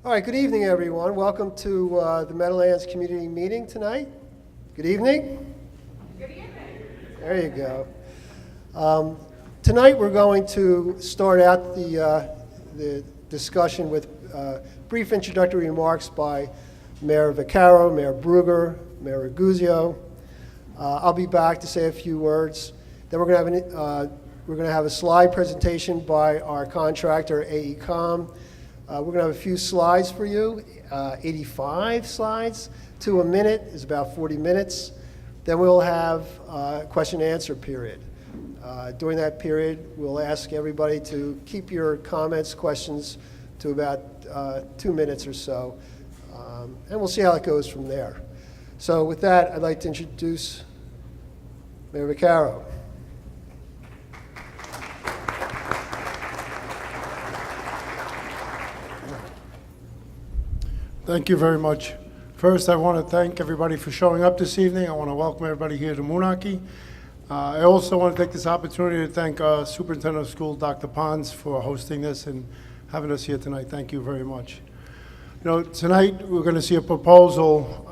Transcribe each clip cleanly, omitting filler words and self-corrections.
All right, good evening, everyone. Welcome to the Meadowlands community meeting tonight. Good evening. Good evening. There you go. Tonight we're going to start out the discussion with brief introductory remarks by Mayor Vaccaro, Mayor Brugger, Mayor Raguzio. I'll be back to say a few words. Then we're going to have a slide presentation by our contractor, AECom. We're going to have a few slides for you, 85 slides to a minute is about 40 minutes. Then we'll have a question and answer period. During that period, we'll ask everybody to keep your comments, questions to about 2 minutes or so, and we'll see how it goes from there. So with that, I'd like to introduce Mayor Vaccaro. Thank you very much. First, I want to thank everybody for showing up this evening. I want to welcome everybody here to Moonachie. I also want to take this opportunity to thank Superintendent of School, Dr. Pons, for hosting this and having us here tonight. Thank you very much. You know, tonight we're going to see a proposal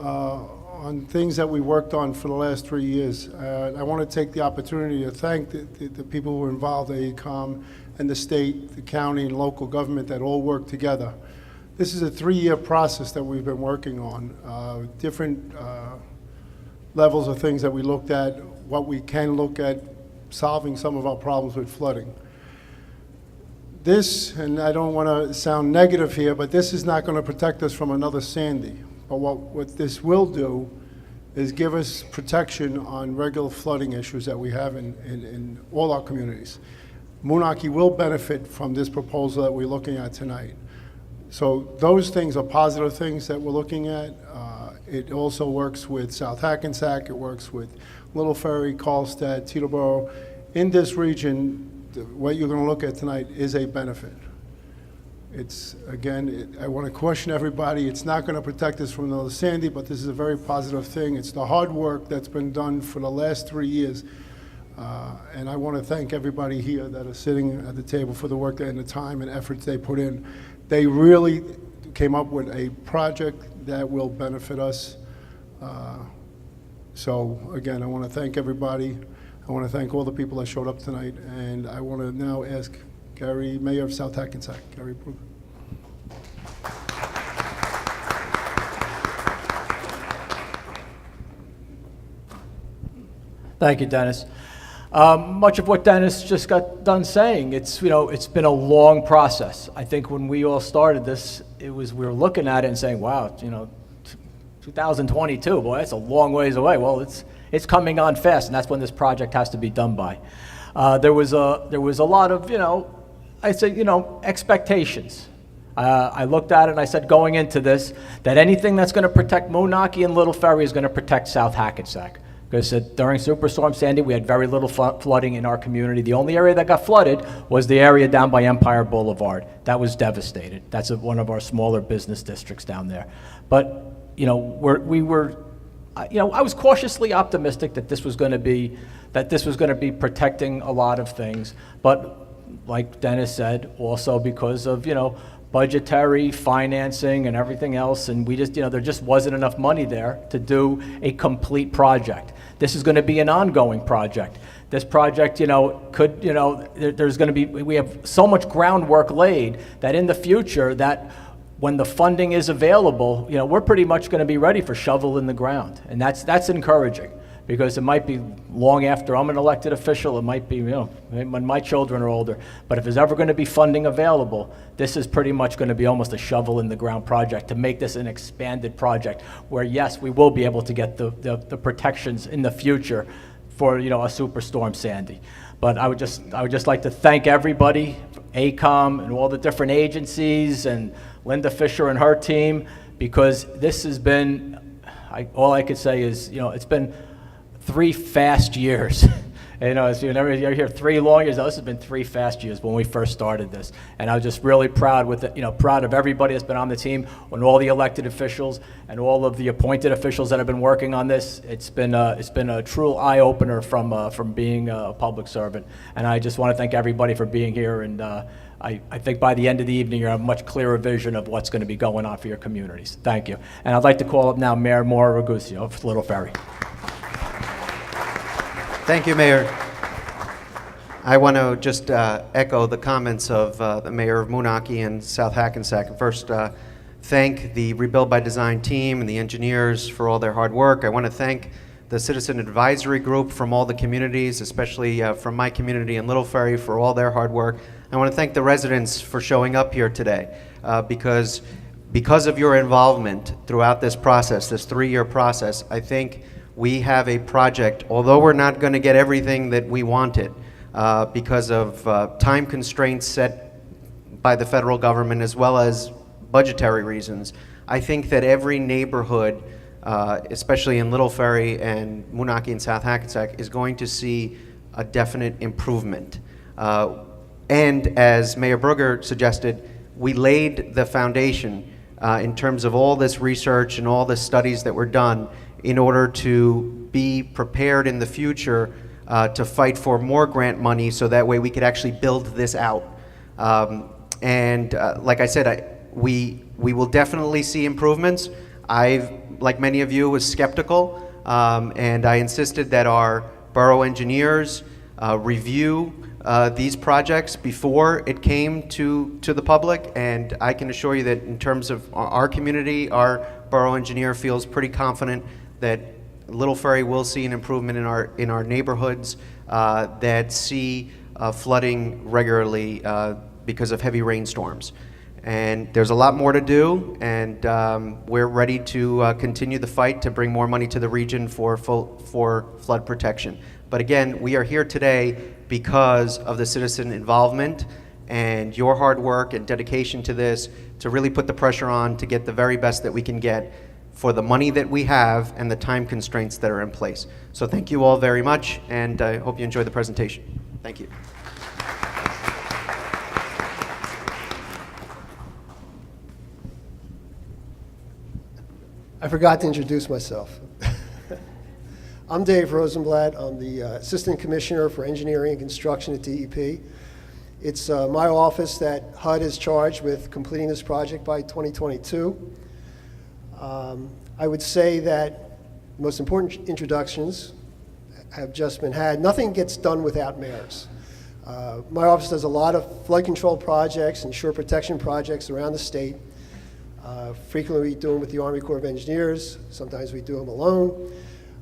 on things that we worked on for the last 3 years. I want to take the opportunity to thank the people who were involved, AECom and the state, the county, and local government that all worked together. This is a 3-year process that we've been working on, different levels of things that we looked at, what we can look at, solving some of our problems with flooding. This, and I don't want to sound negative here, but this is not going to protect us from another Sandy. But what this will do is give us protection on regular flooding issues that we have in all our communities. Moonachie will benefit from this proposal that we're looking at tonight. So those things are positive things that we're looking at. It also works with South Hackensack. It works with Little Ferry, Karlstad, Teterboro. In this region, what you're going to look at tonight is a benefit. It's, again, I want to caution everybody, it's not going to protect us from another Sandy, but this is a very positive thing. It's the hard work that's been done for the last 3 years. And I want to thank everybody here that are sitting at the table for the work and the time and efforts they put in. They really came up with a project that will benefit us. So again, I want to thank everybody. I want to thank all the people that showed up tonight. And I want to now ask Gary, Mayor of South Hackensack, Gary Brugger. Thank you, Dennis. Much of what Dennis just got done saying, it's been a long process. I think when we all started this, we were looking at it and saying, wow, 2022, boy, that's a long ways away. Well, it's coming on fast, and that's when this project has to be done by. There was a lot of, expectations. I looked at it and I said, going into this, that anything that's going to protect Moonachie and Little Ferry is going to protect South Hackensack. Because during Superstorm Sandy, we had very little flooding in our community. The only area that got flooded was the area down by Empire Boulevard. That was devastated. That's one of our smaller business districts down there. But I was cautiously optimistic that this was going to be protecting a lot of things. But like Dennis said, also because of budgetary financing and everything else, and we just there just wasn't enough money there to do a complete project. This is going to be an ongoing project. This project, there's going to be, we have so much groundwork laid that in the future, that when the funding is available, we're pretty much going to be ready for shovel in the ground, and that's encouraging. Because it might be long after I'm an elected official, it might be when my children are older. But if there's ever going to be funding available, this is pretty much going to be almost a shovel in the ground project to make this an expanded project where, yes, we will be able to get the protections in the future for a Superstorm Sandy. But I would just like to thank everybody, AECom and all the different agencies and Linda Fisher and her team, because this has been, all I could say is, it's been 3 fast years. As you hear 3 long years. This has been 3 fast years when we first started this, and I was just really proud proud of everybody that's been on the team, and all the elected officials and all of the appointed officials that have been working on this. It's been a true eye opener from being a public servant, and I just want to thank everybody for being here, and I think by the end of the evening, you'll have a much clearer vision of what's going to be going on for your communities. Thank you. And I'd like to call up now Mayor Maura Raguccio of Little Ferry. Thank you, Mayor. I want to just echo the comments of the Mayor of Moonachie and South Hackensack. First, thank the Rebuild by Design team and the engineers for all their hard work. I want to thank the Citizen Advisory Group from all the communities, especially from my community in Little Ferry, for all their hard work. I want to thank the residents for showing up here today because of your involvement throughout this process, this 3-year process. I think we have a project, although we're not going to get everything that we wanted because of time constraints set by the federal government as well as budgetary reasons. I think that every neighborhood, especially in Little Ferry and Moonachie and South Hackensack, is going to see a definite improvement. And as Mayor Brugger suggested, we laid the foundation in terms of all this research and all the studies that were done in order to be prepared in the future to fight for more grant money so that way we could actually build this out. Like I said, we will definitely see improvements. Like many of you, was skeptical, and I insisted that our borough engineers review these projects before it came to the public, and I can assure you that in terms of our community, our borough engineer feels pretty confident that Little Ferry will see an improvement in our neighborhoods that see flooding regularly because of heavy rainstorms. And there's a lot more to do, and we're ready to continue the fight to bring more money to the region for flood protection. But again, we are here today because of the citizen involvement and your hard work and dedication to this to really put the pressure on to get the very best that we can get for the money that we have and the time constraints that are in place. So thank you all very much, and I hope you enjoy the presentation. Thank you. I forgot to introduce myself. I'm Dave Rosenblatt. I'm the Assistant Commissioner for Engineering and Construction at DEP. It's my office that HUD is charged with completing this project by 2022. I would say that the most important introductions have just been had. Nothing gets done without mayors. My office does a lot of flood control projects and shore protection projects around the state. Frequently we do them with the Army Corps of Engineers. Sometimes we do them alone.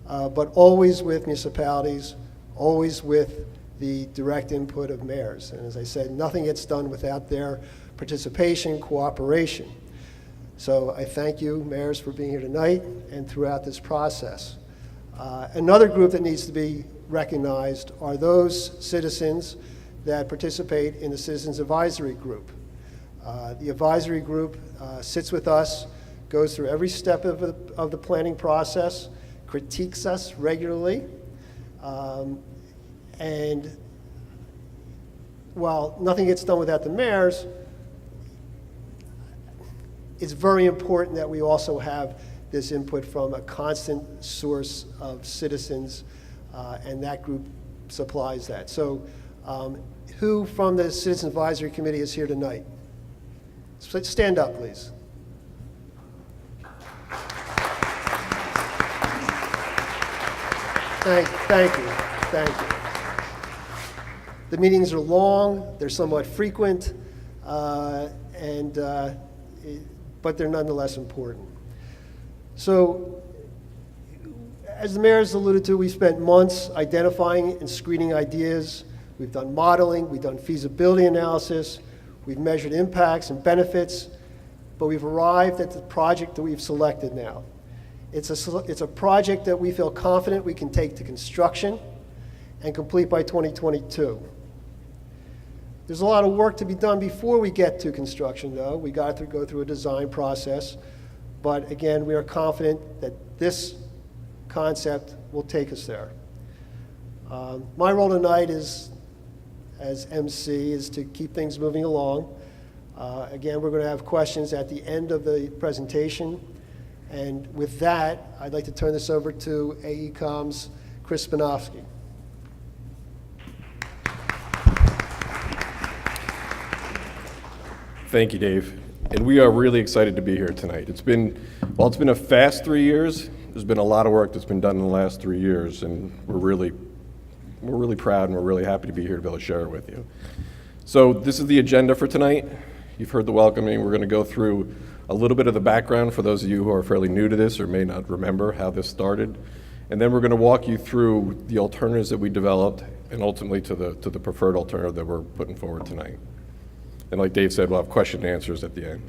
But always with municipalities, always with the direct input of mayors. And as I said, nothing gets done without their participation, cooperation. So I thank you, mayors, for being here tonight and throughout this process. Another group that needs to be recognized are those citizens that participate in the Citizens Advisory Group. The advisory group sits with us, goes through every step of the planning process, critiques us regularly, and while nothing gets done without the mayors, it's very important that we also have this input from a constant source of citizens, and that group supplies that. So who from the Citizen Advisory Committee is here tonight? Stand up, please. Thank you. The meetings are long, they're somewhat frequent, but they're nonetheless important. So, as the mayor has alluded to, we spent months identifying and screening ideas. We've done modeling, we've done feasibility analysis, we've measured impacts and benefits, but we've arrived at the project that we've selected now. It's a project that we feel confident we can take to construction and complete by 2022. There's a lot of work to be done before we get to construction, though. We got to go through a design process, but again, we are confident that this concept will take us there. My role tonight is, as MC, is to keep things moving along. Again, we're going to have questions at the end of the presentation. And with that, I'd like to turn this over to AECOM's Chris Thank you, Dave. And we are really excited to be here tonight. It's been a fast 3 years. There's been a lot of work that's been done in the last 3 years, and we're really proud and we're really happy to be here to be able to share it with you. So this is the agenda for tonight. You've heard the welcoming. We're going to go through a little bit of the background for those of you who are fairly new to this or may not remember how this started. And then we're going to walk you through the alternatives that we developed and ultimately to the preferred alternative that we're putting forward tonight. And like Dave said, we'll have question and answers at the end.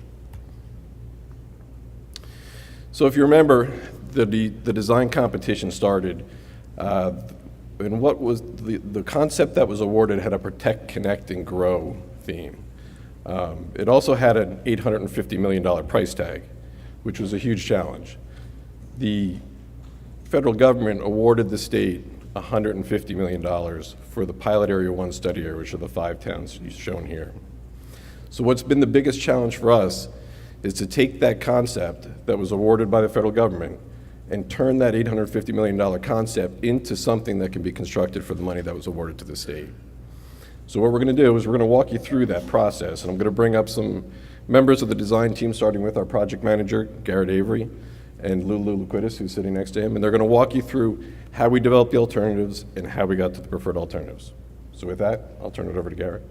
So if you remember, the design competition started, and what was the concept that was awarded had a protect, connect, and grow theme. It also had an $850 million price tag, which was a huge challenge. The federal government awarded the state $150 million for the Pilot Area 1 study area, which are the 5 towns shown here. So what's been the biggest challenge for us is to take that concept that was awarded by the federal government and turn that $850 million concept into something that can be constructed for the money that was awarded to the state. So what we're going to do is we're going to walk you through that process, and I'm going to bring up some members of the design team, starting with our project manager, Garrett Avery, and Lulu Liquidis, who's sitting next to him, and they're going to walk you through how we developed the alternatives and how we got to the preferred alternatives. So with that, I'll turn it over to Garrett.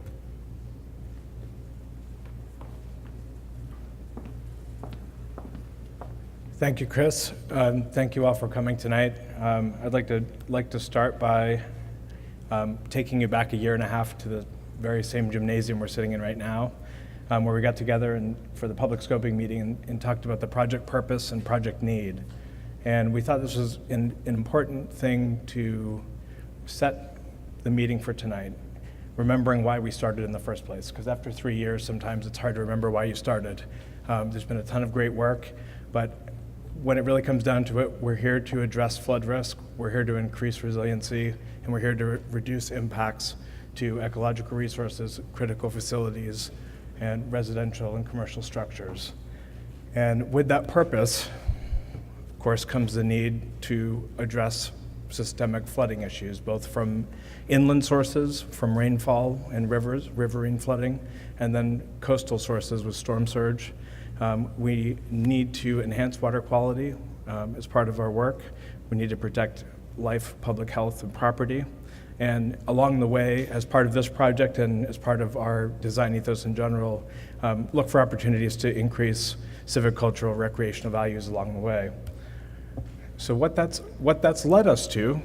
Thank you, Chris. Thank you all for coming tonight. I'd like to start by taking you back a year and a half to the very same gymnasium we're sitting in right now, where we got together for the public scoping meeting and talked about the project purpose and project need. And we thought this was an important thing to set the meeting for tonight, remembering why we started in the first place. Because after 3 years, sometimes it's hard to remember why you started. There's been a ton of great work, but when it really comes down to it, we're here to address flood risk, we're here to increase resiliency, and we're here to reduce impacts to ecological resources, critical facilities, and residential and commercial structures. And with that purpose, of course, comes the need to address systemic flooding issues, both from inland sources, from rainfall and rivers, riverine flooding, and then coastal sources with storm surge. We need to enhance water quality as part of our work. We need to protect life, public health, and property. And along the way, as part of this project and as part of our design ethos in general, look for opportunities to increase civic, cultural, recreational values along the way. So what that's led us to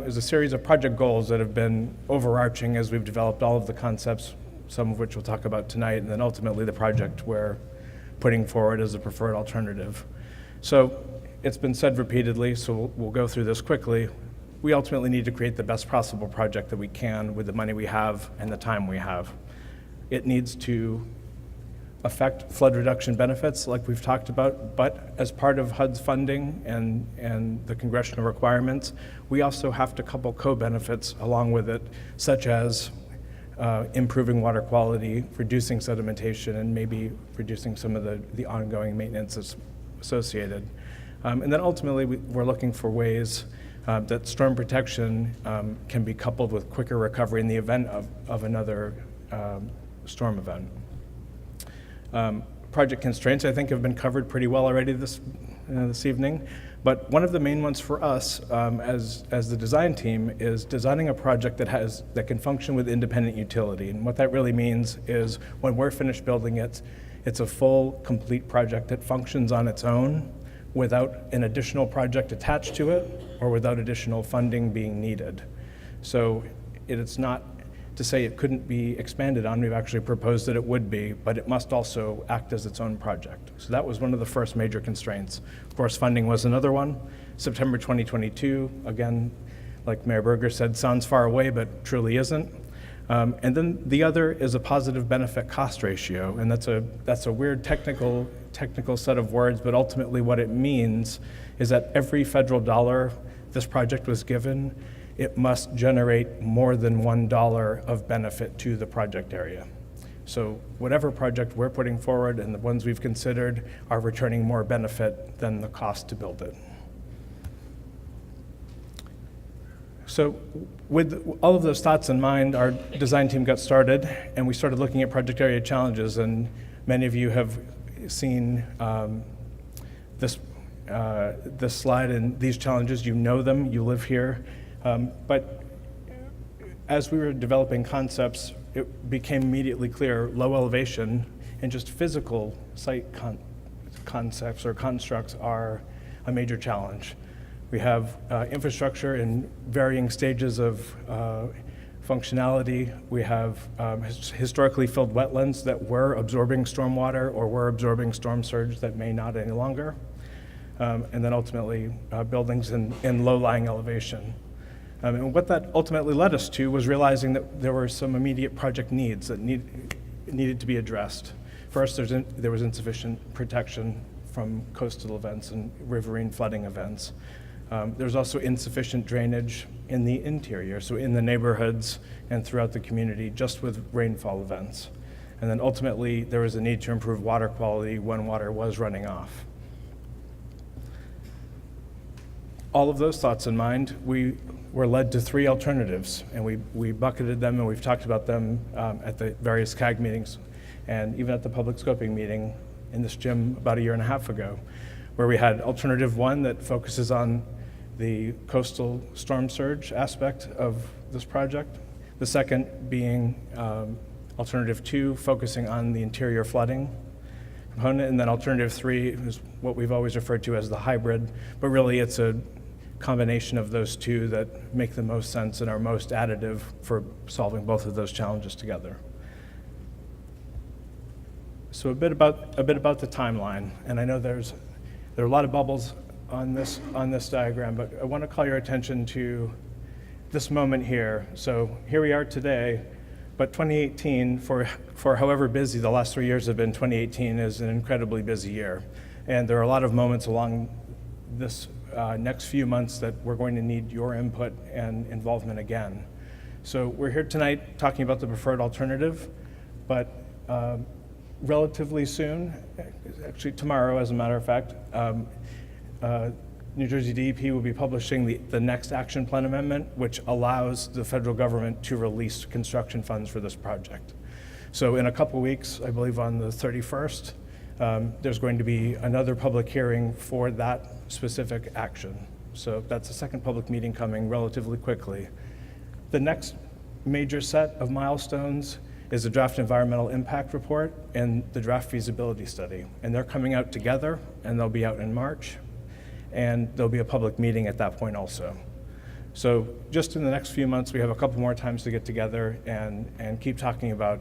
is a series of project goals that have been overarching as we've developed all of the concepts, some of which we'll talk about tonight, and then ultimately the project we're putting forward as a preferred alternative. So it's been said repeatedly, so we'll go through this quickly. We ultimately need to create the best possible project that we can with the money we have and the time we have. It needs to affect flood reduction benefits like we've talked about, but as part of HUD's funding and the congressional requirements, we also have to couple co-benefits along with it, such as improving water quality, reducing sedimentation, and maybe reducing some of the ongoing maintenance that's associated. And then ultimately, we're looking for ways that storm protection can be coupled with quicker recovery in the event of another storm event. Project constraints, I think, have been covered pretty well already this evening. But one of the main ones for us as the design team is designing a project that can function with independent utility. And what that really means is when we're finished building it, it's a full, complete project that functions on its own without an additional project attached to it or without additional funding being needed. So it's not to say it couldn't be expanded on. We've actually proposed that it would be, but it must also act as its own project. So that was one of the first major constraints. Of course, funding was another one. September 2022, again, like Mayor Berger said, sounds far away, but truly isn't. And then the other is a positive benefit cost ratio, and that's a weird technical set of words, but ultimately what it means is that every federal dollar this project was given, it must generate more than $1 of benefit to the project area. So whatever project we're putting forward and the ones we've considered are returning more benefit than the cost to build it. So with all of those thoughts in mind, our design team got started and we started looking at project area challenges, and Many of you have seen this slide and these challenges. You know them, you live here. But as we were developing concepts, it became immediately clear low elevation and just physical site concepts or constructs are a major challenge. We have infrastructure in varying stages of functionality. We have historically filled wetlands that were absorbing stormwater or were absorbing storm surge that may not any longer. And then ultimately buildings in low-lying elevation. And what that ultimately led us to was realizing that there were some immediate project needs that needed to be addressed. First, there was insufficient protection from coastal events and riverine flooding events. There's also insufficient drainage in the interior, so in the neighborhoods and throughout the community, just with rainfall events. And then ultimately, there was a need to improve water quality when water was running off. All of those thoughts in mind, we were led to 3 alternatives, and we bucketed them, and we've talked about them at the various CAG meetings, and even at the public scoping meeting in this gym about 1.5 years ago, where we had alternative 1 that focuses on the coastal storm surge aspect of this project. The second being alternative 2, focusing on the interior flooding component, and then alternative 3 is what we've always referred to as the hybrid, but really it's a combination of those 2 that make the most sense and are most additive for solving both of those challenges together. So a bit about the timeline, and I know there are a lot of bubbles on this diagram, but I want to call your attention to this moment here. So here we are today, but 2018, for however busy the last 3 years have been, 2018 is an incredibly busy year, and there are a lot of moments along this next few months that we're going to need your input and involvement again. So we're here tonight talking about the preferred alternative, but relatively soon, actually tomorrow as a matter of fact, New Jersey DEP will be publishing the next action plan amendment, which allows the federal government to release construction funds for this project. So in a couple weeks, I believe on the 31st, there's going to be another public hearing for that specific action. So that's the second public meeting coming relatively quickly. The next major set of milestones is the draft environmental impact report and the draft feasibility study. And they're coming out together, and they'll be out in March. And there'll be a public meeting at that point also. So just in the next few months, we have a couple more times to get together and keep talking about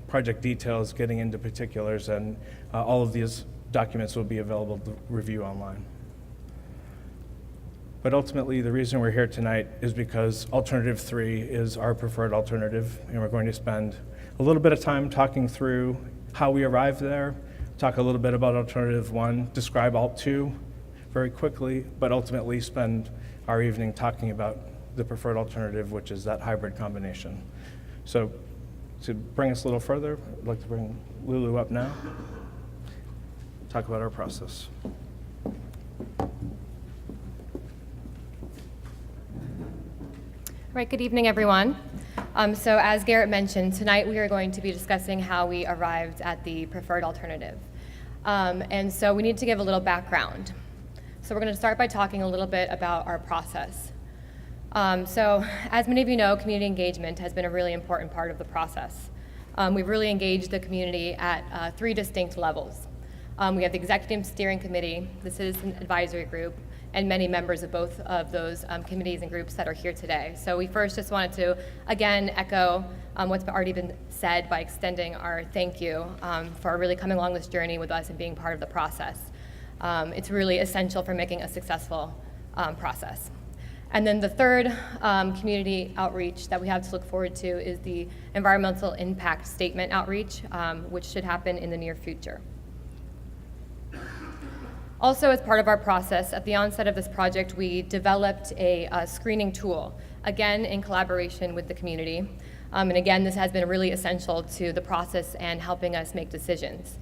project details, getting into particulars, and all of these documents will be available to review online. But ultimately, the reason we're here tonight is because alternative 3 is our preferred alternative, and we're going to spend a little bit of time talking through how we arrived there, talk a little bit about alternative 1, describe alt 2 very quickly, but ultimately spend our evening talking about the preferred alternative, which is that hybrid combination. So to bring us a little further, I'd like to bring Lulu up now, talk about our process. Right, good evening, everyone. So as Garrett mentioned, tonight we are going to be discussing how we arrived at the preferred alternative. And so we need to give a little background. So we're going to start by talking a little bit about our process. So as many of you know, community engagement has been a really important part of the process. We've really engaged the community at 3 distinct levels. We have the Executive Steering Committee, the Citizen Advisory Group, and many members of both of those committees and groups that are here today. So we first just wanted to, again, echo what's already been said by extending our thank you for really coming along this journey with us and being part of the process. It's really essential for making a successful process. And then the third community outreach that we have to look forward to is the environmental impact statement outreach, which should happen in the near future. Also, as part of our process, at the onset of this project, we developed a screening tool, again, in collaboration with the community. And again, this has been really essential to the process and helping us make decisions.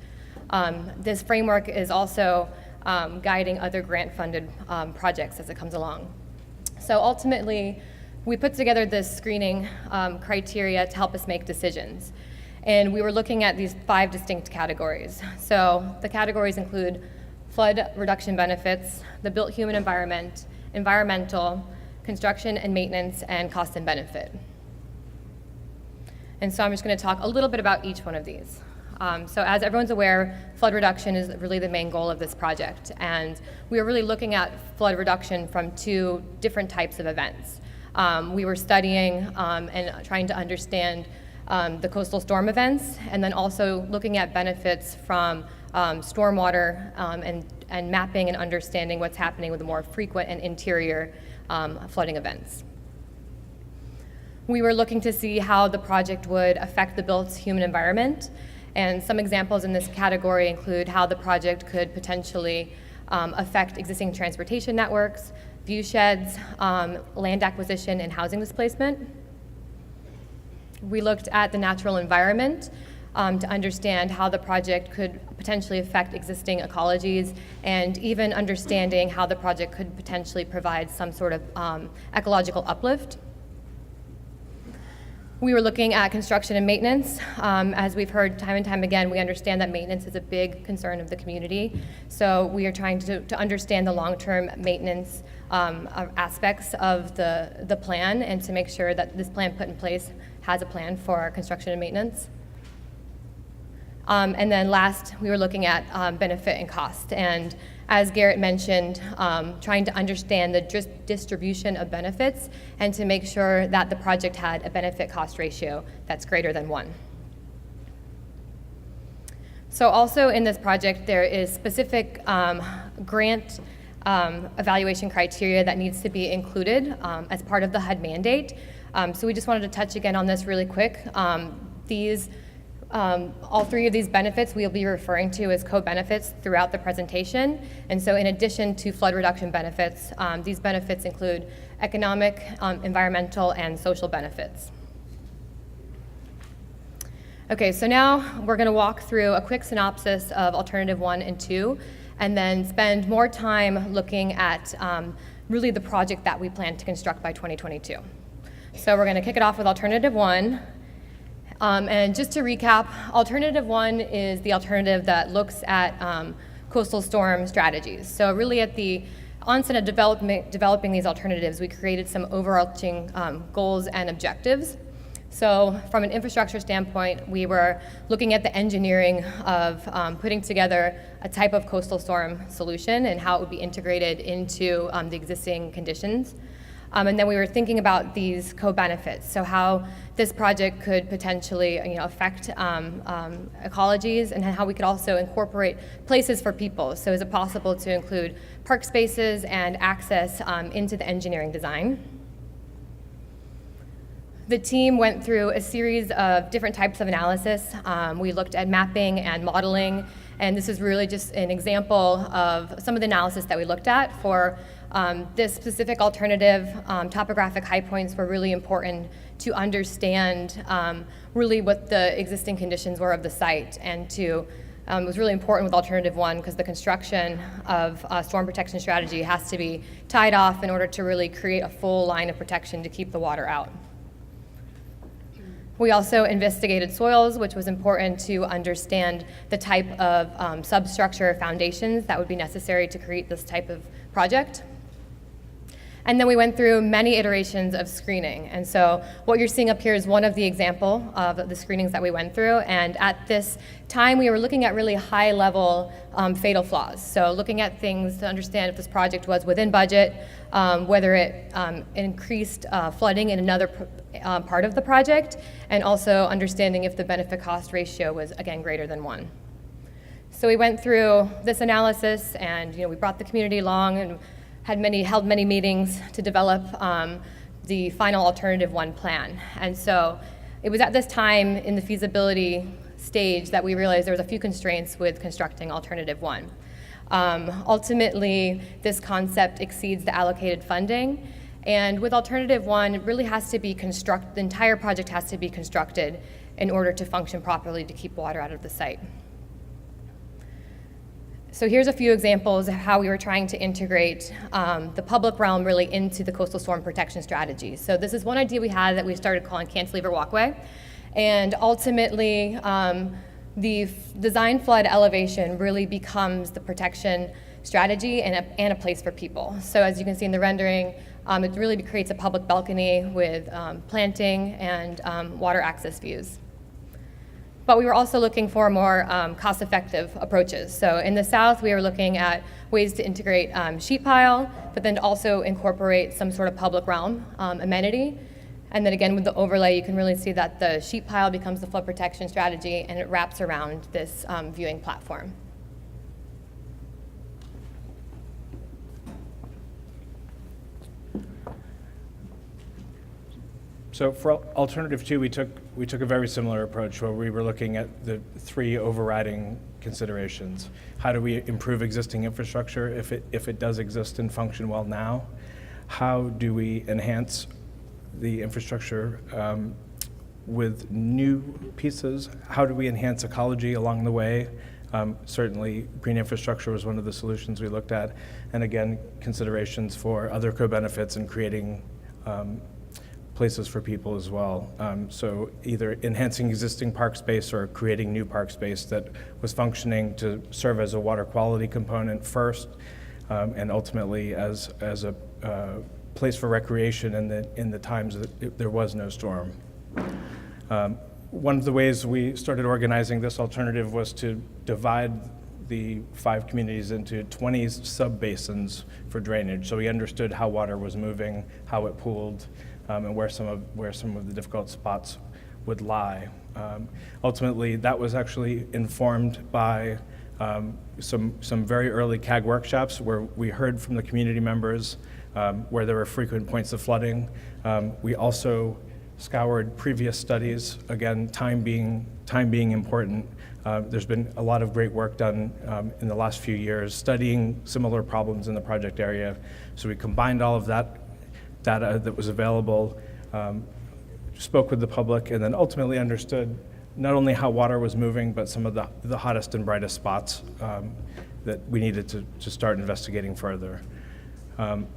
This framework is also guiding other grant-funded projects as it comes along. So ultimately, we put together this screening criteria to help us make decisions. And we were looking at these 5 distinct categories. So the categories include flood reduction benefits, the built human environment, environmental, construction and maintenance, and cost and benefit. And so I'm just going to talk a little bit about each one of these. So as everyone's aware, flood reduction is really the main goal of this project. And we are really looking at flood reduction from 2 different types of events. We were studying and trying to understand the coastal storm events, and then also looking at benefits from stormwater and mapping and understanding what's happening with the more frequent and interior flooding events. We were looking to see how the project would affect the built human environment, and some examples in this category include how the project could potentially affect existing transportation networks, view sheds, land acquisition, and housing displacement. We looked at the natural environment to understand how the project could potentially affect existing ecologies, and even understanding how the project could potentially provide some sort of ecological uplift. We were looking at construction and maintenance. As we've heard time and time again, we understand that maintenance is a big concern of the community. So we are trying to understand the long-term maintenance aspects of the plan, and to make sure that this plan put in place has a plan for construction and maintenance. And then last, we were looking at benefit and cost. And as Garrett mentioned, trying to understand the distribution of benefits and to make sure that the project had a benefit-cost ratio that's greater than 1. So also in this project, there is specific grant evaluation criteria that needs to be included as part of the HUD mandate. So we just wanted to touch again on this really quick. All 3 of these benefits we'll be referring to as co-benefits throughout the presentation. And so in addition to flood reduction benefits, these benefits include economic, environmental, and social benefits. Okay, so now we're going to walk through a quick synopsis of Alternative 1 and 2, and then spend more time looking at really the project that we plan to construct by 2022. So we're going to kick it off with Alternative 1. And just to recap, Alternative 1 is the alternative that looks at coastal storm strategies. So really at the onset of developing these alternatives, we created some overarching goals and objectives. So from an infrastructure standpoint, we were looking at the engineering of putting together a type of coastal storm solution and how it would be integrated into the existing conditions. And then we were thinking about these co-benefits, so how this project could potentially affect ecologies, and how we could also incorporate places for people. So is it possible to include park spaces and access into the engineering design? The team went through a series of different types of analysis. We looked at mapping and modeling, and this is really just an example of some of the analysis that we looked at for this specific alternative. Topographic high points were really important to understand really what the existing conditions were of the site, and it was really important with Alternative 1 because the construction of storm protection strategy has to be tied off in order to really create a full line of protection to keep the water out. We also investigated soils, which was important to understand the type of substructure foundations that would be necessary to create this type of project. And then we went through many iterations of screening. And so what you're seeing up here is one of the example of the screenings that we went through. And at this time, we were looking at really high-level fatal flaws. So looking at things to understand if this project was within budget, whether it increased flooding in another part of the project, and also understanding if the benefit-cost ratio was, again, greater than 1. So we went through this analysis, and we brought the community along and held many meetings to develop the final Alternative 1 plan. And so it was at this time in the feasibility stage that we realized there was a few constraints with constructing Alternative 1. Ultimately, this concept exceeds the allocated funding, and with Alternative 1, it really has to be the entire project has to be constructed in order to function properly to keep water out of the site. So here's a few examples of how we were trying to integrate the public realm really into the coastal storm protection strategy. So this is one idea we had that we started calling Cantilever Walkway. And ultimately, the design flood elevation really becomes the protection strategy and a place for people. So as you can see in the rendering, it really creates a public balcony with planting and water access views. But we were also looking for more cost-effective approaches. So in the south, we were looking at ways to integrate sheet pile, but then also incorporate some sort of public realm amenity. And then again, with the overlay, you can really see that the sheet pile becomes the flood protection strategy, and it wraps around this viewing platform. So for alternative 2, we took a very similar approach where we were looking at the 3 overriding considerations. How do we improve existing infrastructure if it does exist and function well now? How do we enhance the infrastructure with new pieces? How do we enhance ecology along the way? Certainly, green infrastructure was one of the solutions we looked at. And again, considerations for other co-benefits and creating places for people as well. So either enhancing existing park space or creating new park space that was functioning to serve as a water quality component first, and ultimately as a place for recreation in the times that there was no storm. One of the ways we started organizing this alternative was to divide the 5 communities into 20 sub-basins for drainage. So we understood how water was moving, how it pooled, and where some of the difficult spots would lie. Ultimately, that was actually informed by some very early CAG workshops where we heard from the community members where there were frequent points of flooding. We also scoured previous studies, again, time being important. There's been a lot of great work done in the last few years studying similar problems in the project area. So we combined all of that data that was available, spoke with the public, and then ultimately understood not only how water was moving, but some of the hottest and brightest spots that we needed to start investigating further.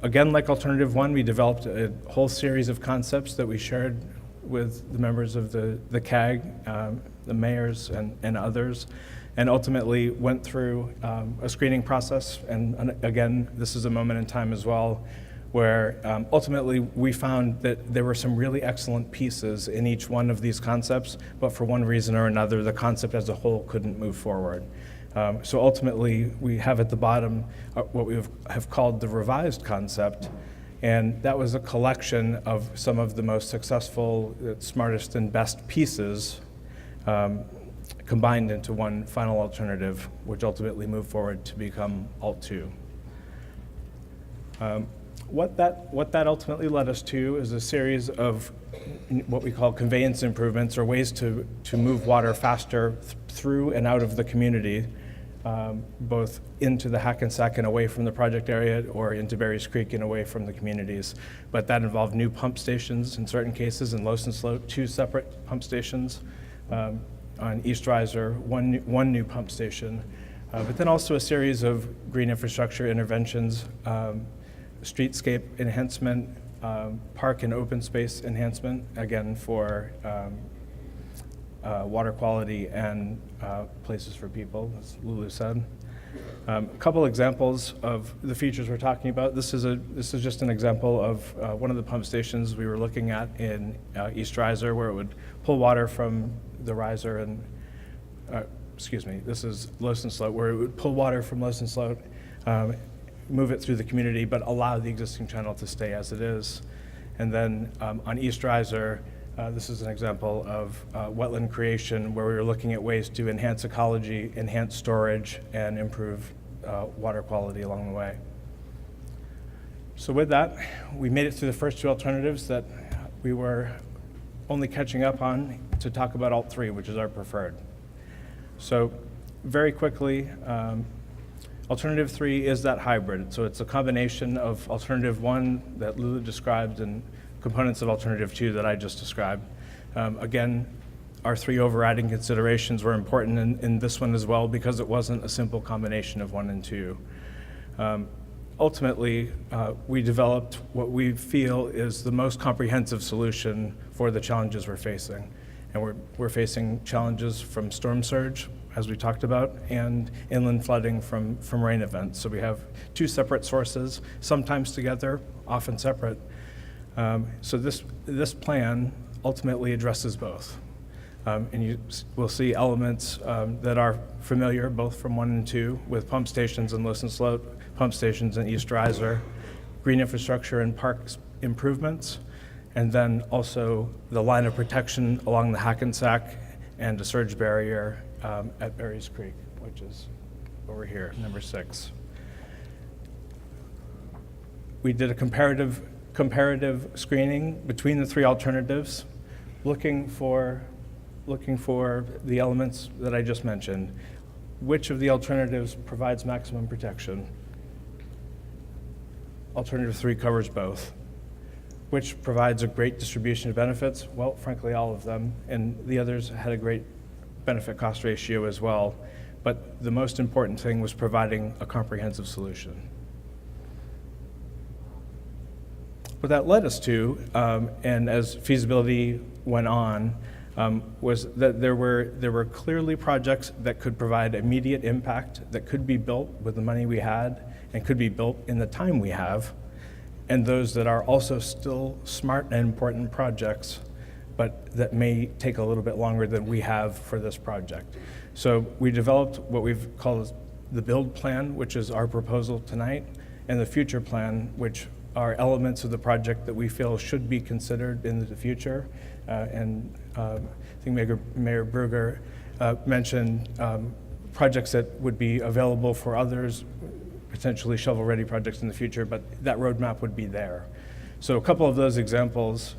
Again, like Alternative 1, we developed a whole series of concepts that we shared with the members of the CAG, the mayors, and others, and ultimately went through a screening process. And again, this is a moment in time as well where ultimately we found that there were some really excellent pieces in each one of these concepts, but for one reason or another, the concept as a whole couldn't move forward. So ultimately, we have at the bottom what we have called the revised concept, and that was a collection of some of the most successful, smartest, and best pieces combined into one final alternative, which ultimately moved forward to become Alt 2. What that ultimately led us to is a series of what we call conveyance improvements, or ways to move water faster through and out of the community, both into the Hackensack and away from the project area, or into Berries Creek and away from the communities. But that involved new pump stations in certain cases. In Losen Slope, 2 separate pump stations. On East Riser, one new pump station. But then also a series of green infrastructure interventions, streetscape enhancement, park and open space enhancement, again for water quality and places for people, as Lulu said. A couple examples of the features we're talking about. This is just an example of one of the pump stations we were looking at in East Riser, where it would pull water from the riser and, this is Losen Slope, where it would pull water from Losen Slope, move it through the community, but allow the existing channel to stay as it is. And then on East Riser, this is an example of wetland creation, where we were looking at ways to enhance ecology, enhance storage, and improve water quality along the way. So with that, we made it through the first 2 alternatives that we were only catching up on to talk about Alt 3, which is our preferred. So very quickly, Alternative 3 is that hybrid. So it's a combination of Alternative 1 that Lulu described and components of Alternative 2 that I just described. Again, our 3 overriding considerations were important in this one as well, because it wasn't a simple combination of 1 and 2. Ultimately, we developed what we feel is the most comprehensive solution for the challenges we're facing. and we're facing challenges from storm surge, as we talked about, and inland flooding from rain events. So we have two separate sources, sometimes together, often separate. So this plan ultimately addresses both. And you will see elements that are familiar, both from 1 and 2, with pump stations in Low and Slope, pump stations in East Riser, green infrastructure and park improvements, and then also the line of protection along the Hackensack and a surge barrier at Berry's Creek, which is over here, number 6. We did a comparative screening between the 3 alternatives, looking for the elements that I just mentioned. Which of the alternatives provides maximum protection? Alternative 3 covers both. Which provides a great distribution of benefits? Well, frankly, all of them, and the others had a great benefit-cost ratio as well. But the most important thing was providing a comprehensive solution. What that led us to, and as feasibility went on, was that there were clearly projects that could provide immediate impact, that could be built with the money we had, and could be built in the time we have, and those that are also still smart and important projects, but that may take a little bit longer than we have for this project. So we developed what we've called the build plan, which is our proposal tonight, and the future plan, which are elements of the project that we feel should be considered in the future. I think Mayor Berger mentioned projects that would be available for others, potentially shovel-ready projects in the future, but that roadmap would be there. So a couple of those examples,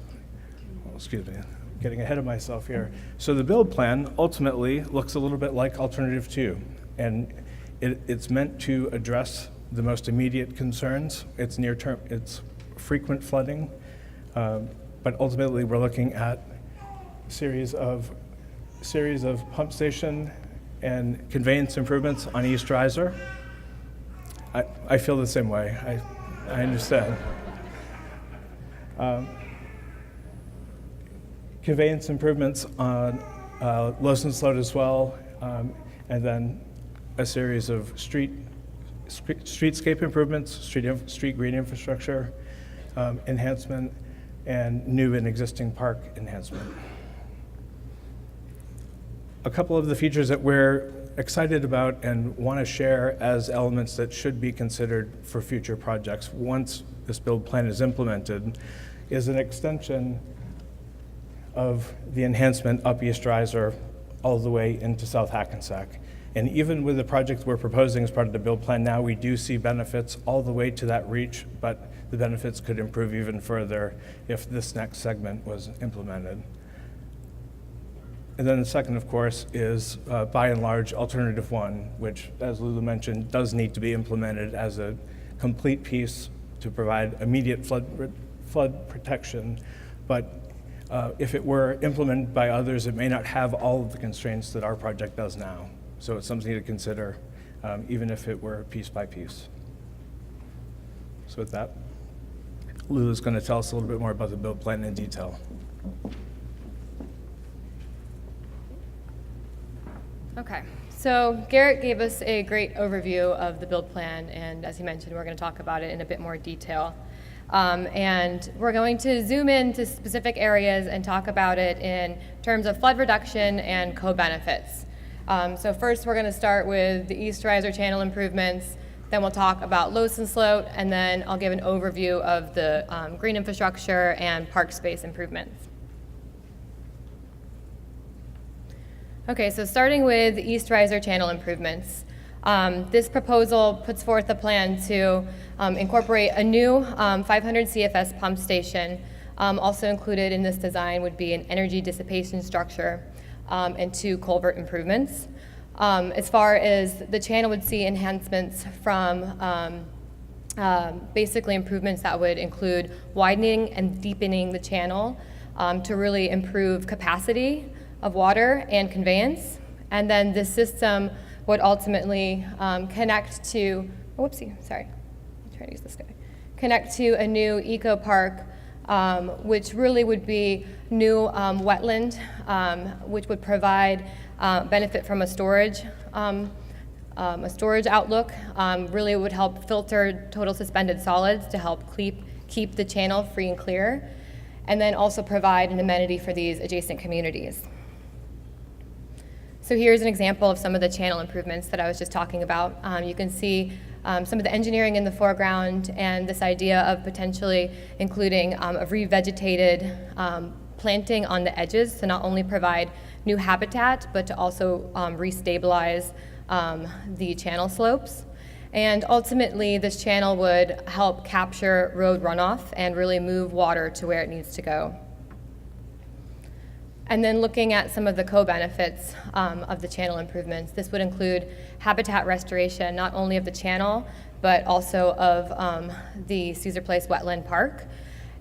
excuse me, getting ahead of myself here. So the build plan ultimately looks a little bit like Alternative 2, and it's meant to address the most immediate concerns. It's near-term, it's frequent flooding, but ultimately we're looking at a series of pump station and conveyance improvements on East Riser. I feel the same way. I understand. Conveyance improvements on Low and Slope as well, and then a series of streetscape improvements, street green infrastructure enhancement, and new and existing park enhancement. A couple of the features that we're excited about and want to share as elements that should be considered for future projects once this build plan is implemented is an extension of the enhancement up East Riser all the way into South Hackensack. And even with the project we're proposing as part of the build plan now, we do see benefits all the way to that reach, but the benefits could improve even further if this next segment was implemented. And then the second, of course, is by and large Alternative 1, which, as Lulu mentioned, does need to be implemented as a complete piece to provide immediate flood protection. But if it were implemented by others, it may not have all of the constraints that our project does now. So it's something to consider, even if it were piece by piece. So with that, Lulu's going to tell us a little bit more about the build plan in detail. Okay, so Garrett gave us a great overview of the build plan, and as he mentioned, we're going to talk about it in a bit more detail. And we're going to zoom into specific areas and talk about it in terms of flood reduction and co-benefits. So first, we're going to start with the East Riser channel improvements, then we'll talk about Low and Slope, and then I'll give an overview of the green infrastructure and park space improvements. Okay, so starting with the East Riser channel improvements. This proposal puts forth a plan to incorporate a new 500 CFS pump station. Also included in this design would be an energy dissipation structure and 2 culvert improvements. As far as the channel would see enhancements from basically improvements that would include widening and deepening the channel to really improve capacity of water and conveyance. And then this system would ultimately connect to, connect to a new eco park which really would be new wetland, which would provide benefit from a storage outlook. Really would help filter total suspended solids to help keep the channel free and clear, and then also provide an amenity for these adjacent communities. So here's an example of some of the channel improvements that I was just talking about. You can see some of the engineering in the foreground and this idea of potentially including a revegetated planting on the edges to not only provide new habitat, but to also restabilize the channel slopes. And ultimately, this channel would help capture road runoff and really move water to where it needs to go. And then looking at some of the co-benefits of the channel improvements, this would include habitat restoration, not only of the channel, but also of the Caesar Place Wetland Park.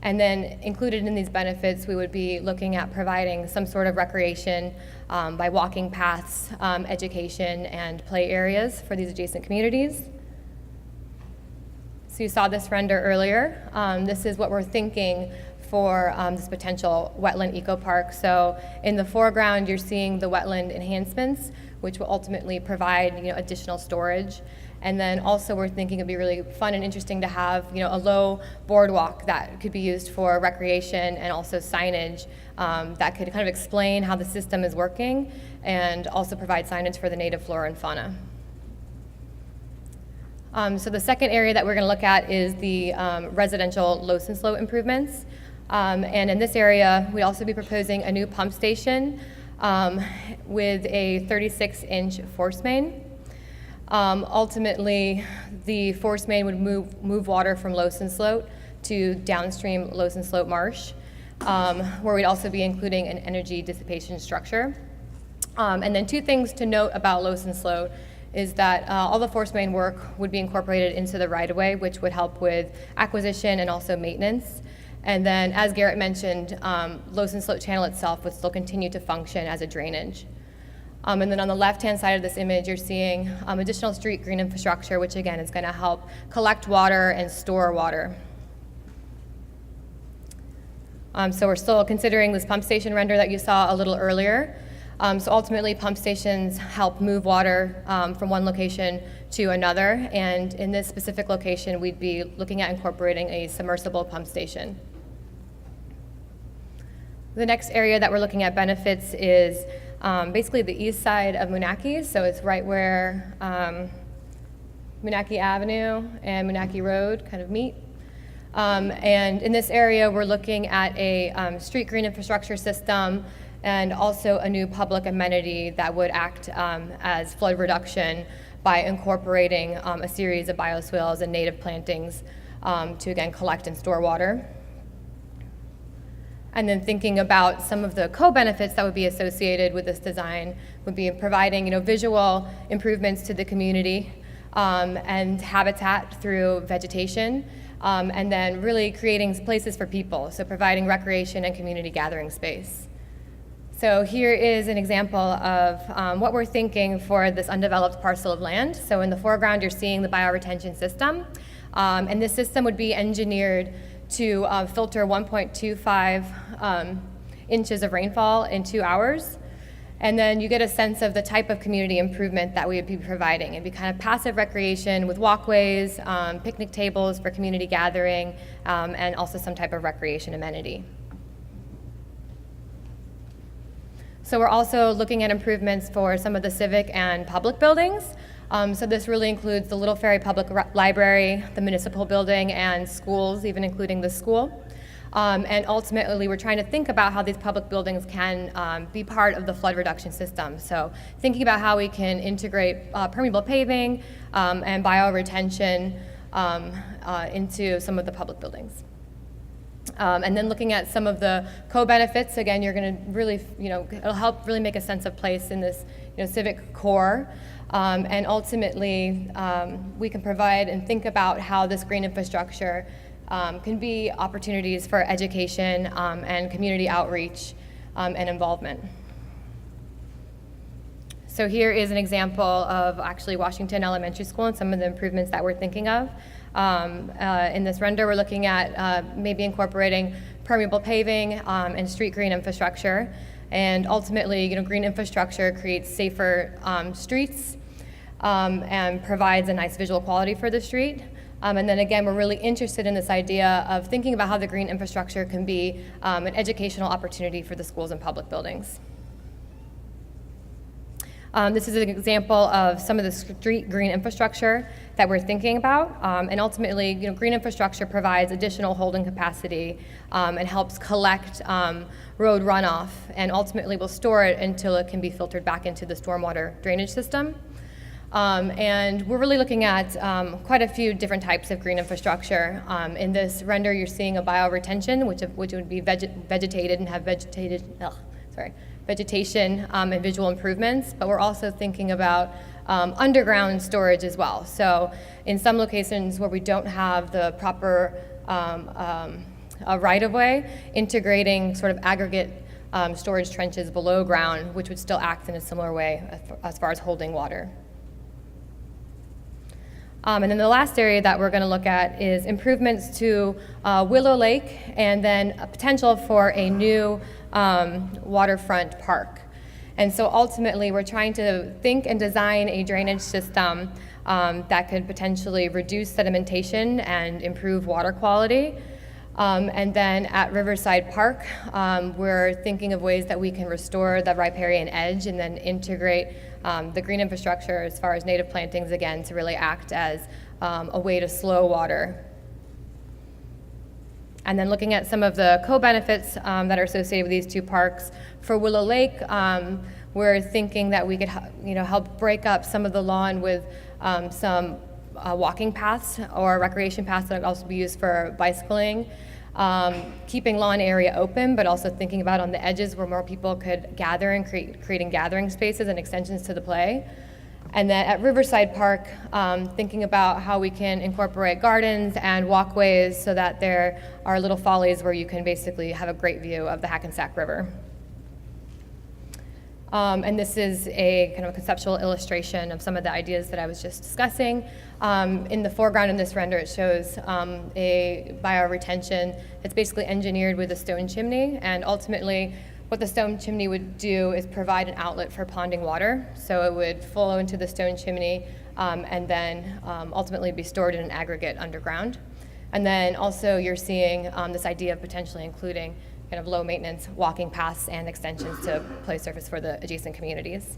And then included in these benefits, we would be looking at providing some sort of recreation by walking paths, education, and play areas for these adjacent communities. So you saw this render earlier. This is what we're thinking for this potential wetland eco-park. So in the foreground, you're seeing the wetland enhancements, which will ultimately provide additional storage. And then also we're thinking it'd be really fun and interesting to have a low boardwalk that could be used for recreation and also signage that could kind of explain how the system is working and also provide signage for the native flora and fauna. So the second area that we're going to look at is the residential Losen slope improvements. And in this area, we'd also be proposing a new pump station with a 36-inch force main. Ultimately, the force main would move water from Losen Slope to downstream Losen Slope Marsh, where we'd also be including an energy dissipation structure. And then two things to note about Losen Slope is that all the force main work would be incorporated into the right-of-way, which would help with acquisition and also maintenance. And then, as Garrett mentioned, Losen Slope Channel itself would still continue to function as a drainage. And then on the left-hand side of this image, you're seeing additional street green infrastructure, which again is going to help collect water and store water. So we're still considering this pump station render that you saw a little earlier. So ultimately, pump stations help move water from one location to another. And in this specific location, we'd be looking at incorporating a submersible pump station. The next area that we're looking at benefits is basically the east side of Moonachie. So it's right where Moonachie Avenue and Moonachie Road kind of meet. And in this area, we're looking at a street green infrastructure system and also a new public amenity that would act as flood reduction by incorporating a series of bioswales and native plantings to, again, collect and store water. And then thinking about some of the co-benefits that would be associated with this design would be providing visual improvements to the community and habitat through vegetation, and then really creating places for people, so providing recreation and community gathering space. So here is an example of what we're thinking for this undeveloped parcel of land. So in the foreground, you're seeing the bioretention system, and this system would be engineered to filter 1.25 inches of rainfall in 2 hours. And then you get a sense of the type of community improvement that we would be providing. It'd be kind of passive recreation with walkways, picnic tables for community gathering, and also some type of recreation amenity. So we're also looking at improvements for some of the civic and public buildings. So this really includes the Little Ferry Public Library, the municipal building, and schools, even including the school. And ultimately, we're trying to think about how these public buildings can be part of the flood reduction system. So thinking about how we can integrate permeable paving and bioretention into some of the public buildings. And then looking at some of the co-benefits, again, you're going to really, it'll help really make a sense of place in this, civic core. And ultimately, we can provide and think about how this green infrastructure can be opportunities for education and community outreach and involvement. So here is an example of actually Washington Elementary School and some of the improvements that we're thinking of. In this render, we're looking at maybe incorporating permeable paving and street green infrastructure. And ultimately, green infrastructure creates safer streets and provides a nice visual quality for the street. And then again, we're really interested in this idea of thinking about how the green infrastructure can be an educational opportunity for the schools and public buildings. This is an example of some of the street green infrastructure that we're thinking about. And ultimately, green infrastructure provides additional holding capacity and helps collect road runoff, and ultimately will store it until it can be filtered back into the stormwater drainage system. And we're really looking at quite a few different types of green infrastructure. In this render, you're seeing a bioretention, which would be vegetated and have vegetation and visual improvements, but we're also thinking about underground storage as well. So in some locations where we don't have the proper right-of-way, integrating sort of aggregate storage trenches below ground, which would still act in a similar way as far as holding water. And then the last area that we're going to look at is improvements to Willow Lake, and then a potential for a new waterfront park. And so ultimately, we're trying to think and design a drainage system that could potentially reduce sedimentation and improve water quality. And then at Riverside Park, we're thinking of ways that we can restore the riparian edge and then integrate the green infrastructure as far as native plantings, again, to really act as a way to slow water. And then looking at some of the co-benefits that are associated with these two parks. For Willow Lake, we're thinking that we could help break up some of the lawn with some walking paths or recreation paths that would also be used for bicycling. Keeping lawn area open, but also thinking about on the edges where more people could gather and creating gathering spaces and extensions to the play. And then at Riverside Park, thinking about how we can incorporate gardens and walkways so that there are little follies where you can basically have a great view of the Hackensack River. And this is a kind of a conceptual illustration of some of the ideas that I was just discussing. In the foreground in this render, it shows a bioretention that's basically engineered with a stone chimney, and ultimately what the stone chimney would do is provide an outlet for ponding water. So it would flow into the stone chimney and then ultimately be stored in an aggregate underground. And then also you're seeing this idea of potentially including kind of low maintenance walking paths and extensions to play surface for the adjacent communities.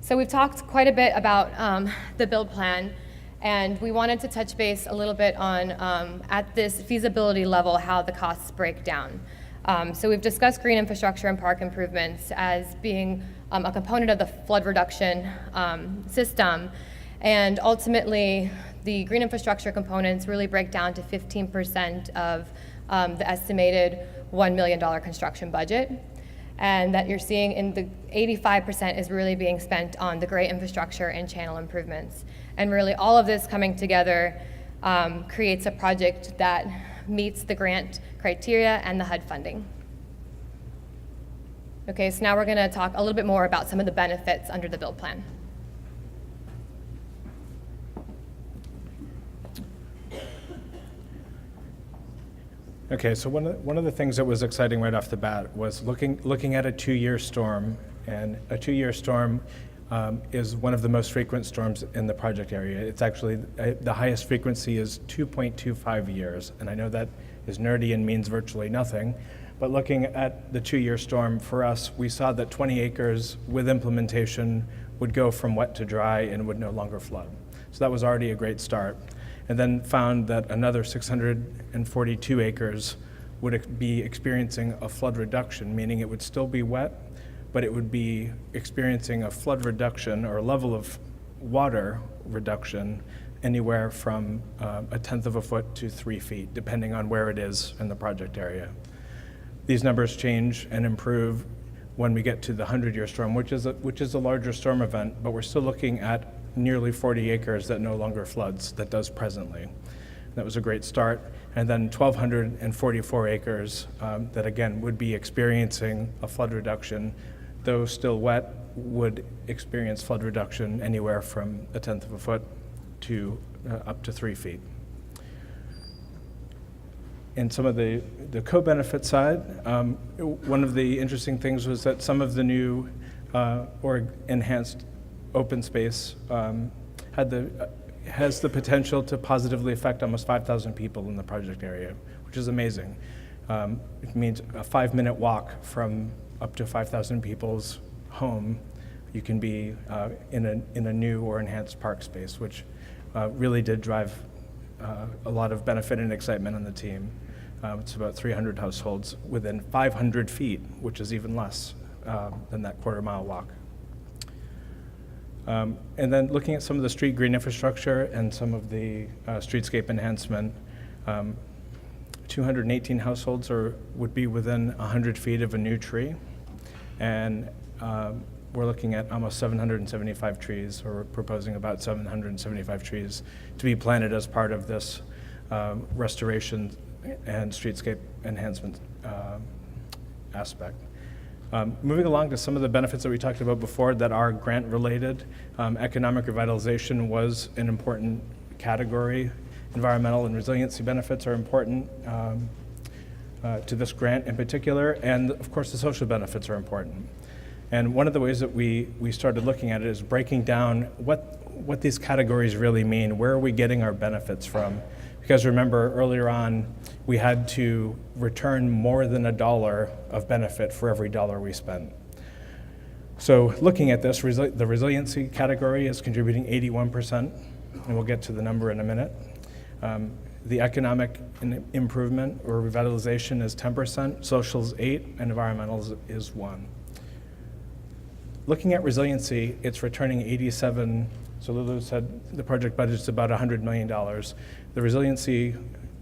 So we've talked quite a bit about the build plan, and we wanted to touch base a little bit on, at this feasibility level, how the costs break down. So we've discussed green infrastructure and park improvements as being a component of the flood reduction system, and ultimately the green infrastructure components really break down to 15% of the estimated $1 million construction budget. And that you're seeing in the 85% is really being spent on the gray infrastructure and channel improvements. And really all of this coming together creates a project that meets the grant criteria and the HUD funding. Okay, so now we're going to talk a little bit more about some of the benefits under the build plan. Okay, so one of the things that was exciting right off the bat was looking at a 2-year storm, and a 2-year storm is one of the most frequent storms in the project area. It's actually, the highest frequency is 2.25 years, and I know that is nerdy and means virtually nothing, but looking at the 2-year storm, for us, we saw that 20 acres with implementation would go from wet to dry and would no longer flood. So that was already a great start. And then found that another 642 acres would be experiencing a flood reduction, meaning it would still be wet, but it would be experiencing a flood reduction or a level of water reduction anywhere from 1/10 of a foot to 3 feet, depending on where it is in the project area. These numbers change and improve when we get to the 100-year storm, which is a larger storm event, but we're still looking at nearly 40 acres that no longer floods, that does presently. That was a great start. And then 1,244 acres that again would be experiencing a flood reduction though still wet, would experience flood reduction anywhere from 1/10 of a foot to up to 3 feet. And some of the co-benefit side, one of the interesting things was that some of the new or enhanced open space has the potential to positively affect almost 5,000 people in the project area, which is amazing. It means a 5-minute walk from up to 5,000 people's home. You can be in a new or enhanced park space, which really did drive a lot of benefit and excitement on the team. It's about 300 households within 500 feet, which is even less than that quarter-mile walk. And then looking at some of the street green infrastructure and some of the streetscape enhancement, 218 households would be within 100 feet of a new tree. And we're looking at almost 775 trees, or proposing about 775 trees to be planted as part of this restoration and streetscape enhancement aspect. Moving along to some of the benefits that we talked about before that are grant-related, economic revitalization was an important category. Environmental and resiliency benefits are important to this grant in particular, and of course the social benefits are important. And one of the ways that we started looking at it is breaking down what these categories really mean. Where are we getting our benefits from? Because remember, earlier on, we had to return more than $1 of benefit for every dollar we spent. So looking at this, the resiliency category is contributing 81%, and we'll get to the number in a minute. The economic improvement or revitalization is 10%, social's 8%, and environmental is 1%. Looking at resiliency, it's returning 87%. So Lulu said the project budget is about $100 million. The resiliency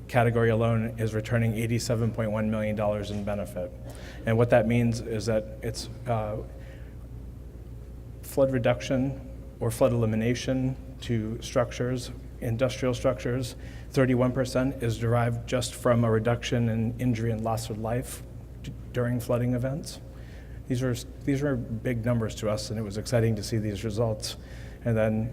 category alone is returning $87.1 million in benefit. And what that means is that it's flood reduction or flood elimination to structures, industrial structures. 31% is derived just from a reduction in injury and loss of life during flooding events. These are big numbers to us, and it was exciting to see these results. And then,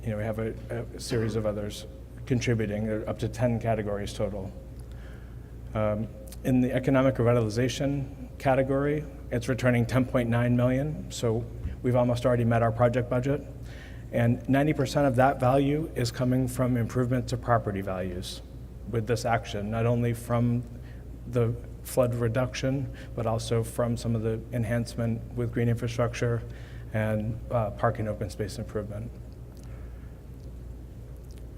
we have a series of others contributing. There are up to 10 categories total. In the economic revitalization category, it's returning $10.9 million, so we've almost already met our project budget. And 90% of that value is coming from improvement to property values with this action, not only from the flood reduction, but also from some of the enhancement with green infrastructure and park and open space improvement.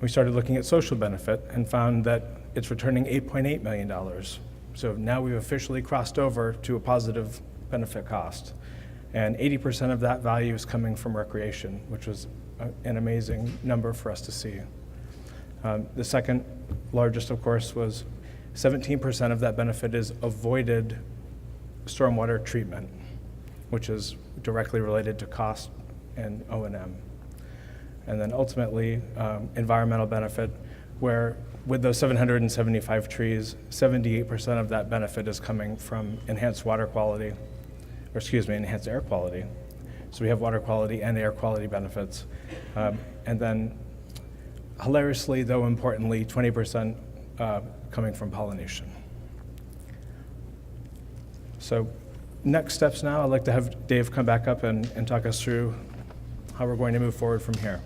We started looking at social benefit and found that it's returning $8.8 million. So now we've officially crossed over to a positive benefit cost. And 80% of that value is coming from recreation, which was an amazing number for us to see. The second largest, of course, was 17% of that benefit is avoided stormwater treatment, which is directly related to cost and O&M. And then ultimately, environmental benefit, where with those 775 trees, 78% of that benefit is coming from enhanced water quality, enhanced air quality. So we have water quality and air quality benefits. And then, hilariously, though importantly, 20% coming from pollination. So next steps now, I'd like to have Dave come back up and talk us through how we're going to move forward from here.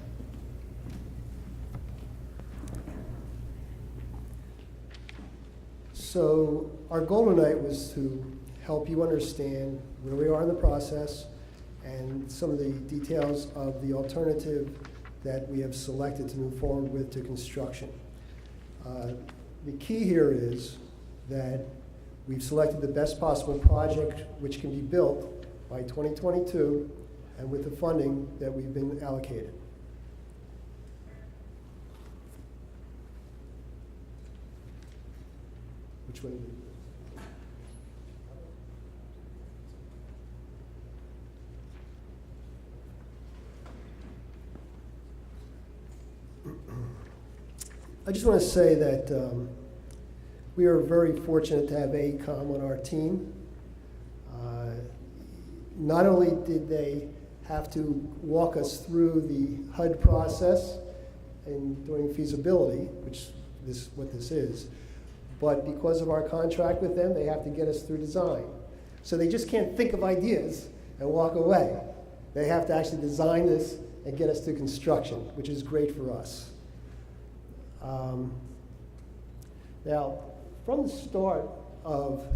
So our goal tonight was to help you understand where we are in the process and some of the details of the alternative that we have selected to move forward with to construction. The key here is that we've selected the best possible project which can be built by 2022 and with the funding that we've been allocated. Which way? I just want to say that we are very fortunate to have AECOM on our team. not only did they have to walk us through the HUD process and during feasibility, which is what this is, but because of our contract with them, they have to get us through design. So they just can't think of ideas and walk away. They have to actually design this and get us to construction, which is great for us. Now, from the start of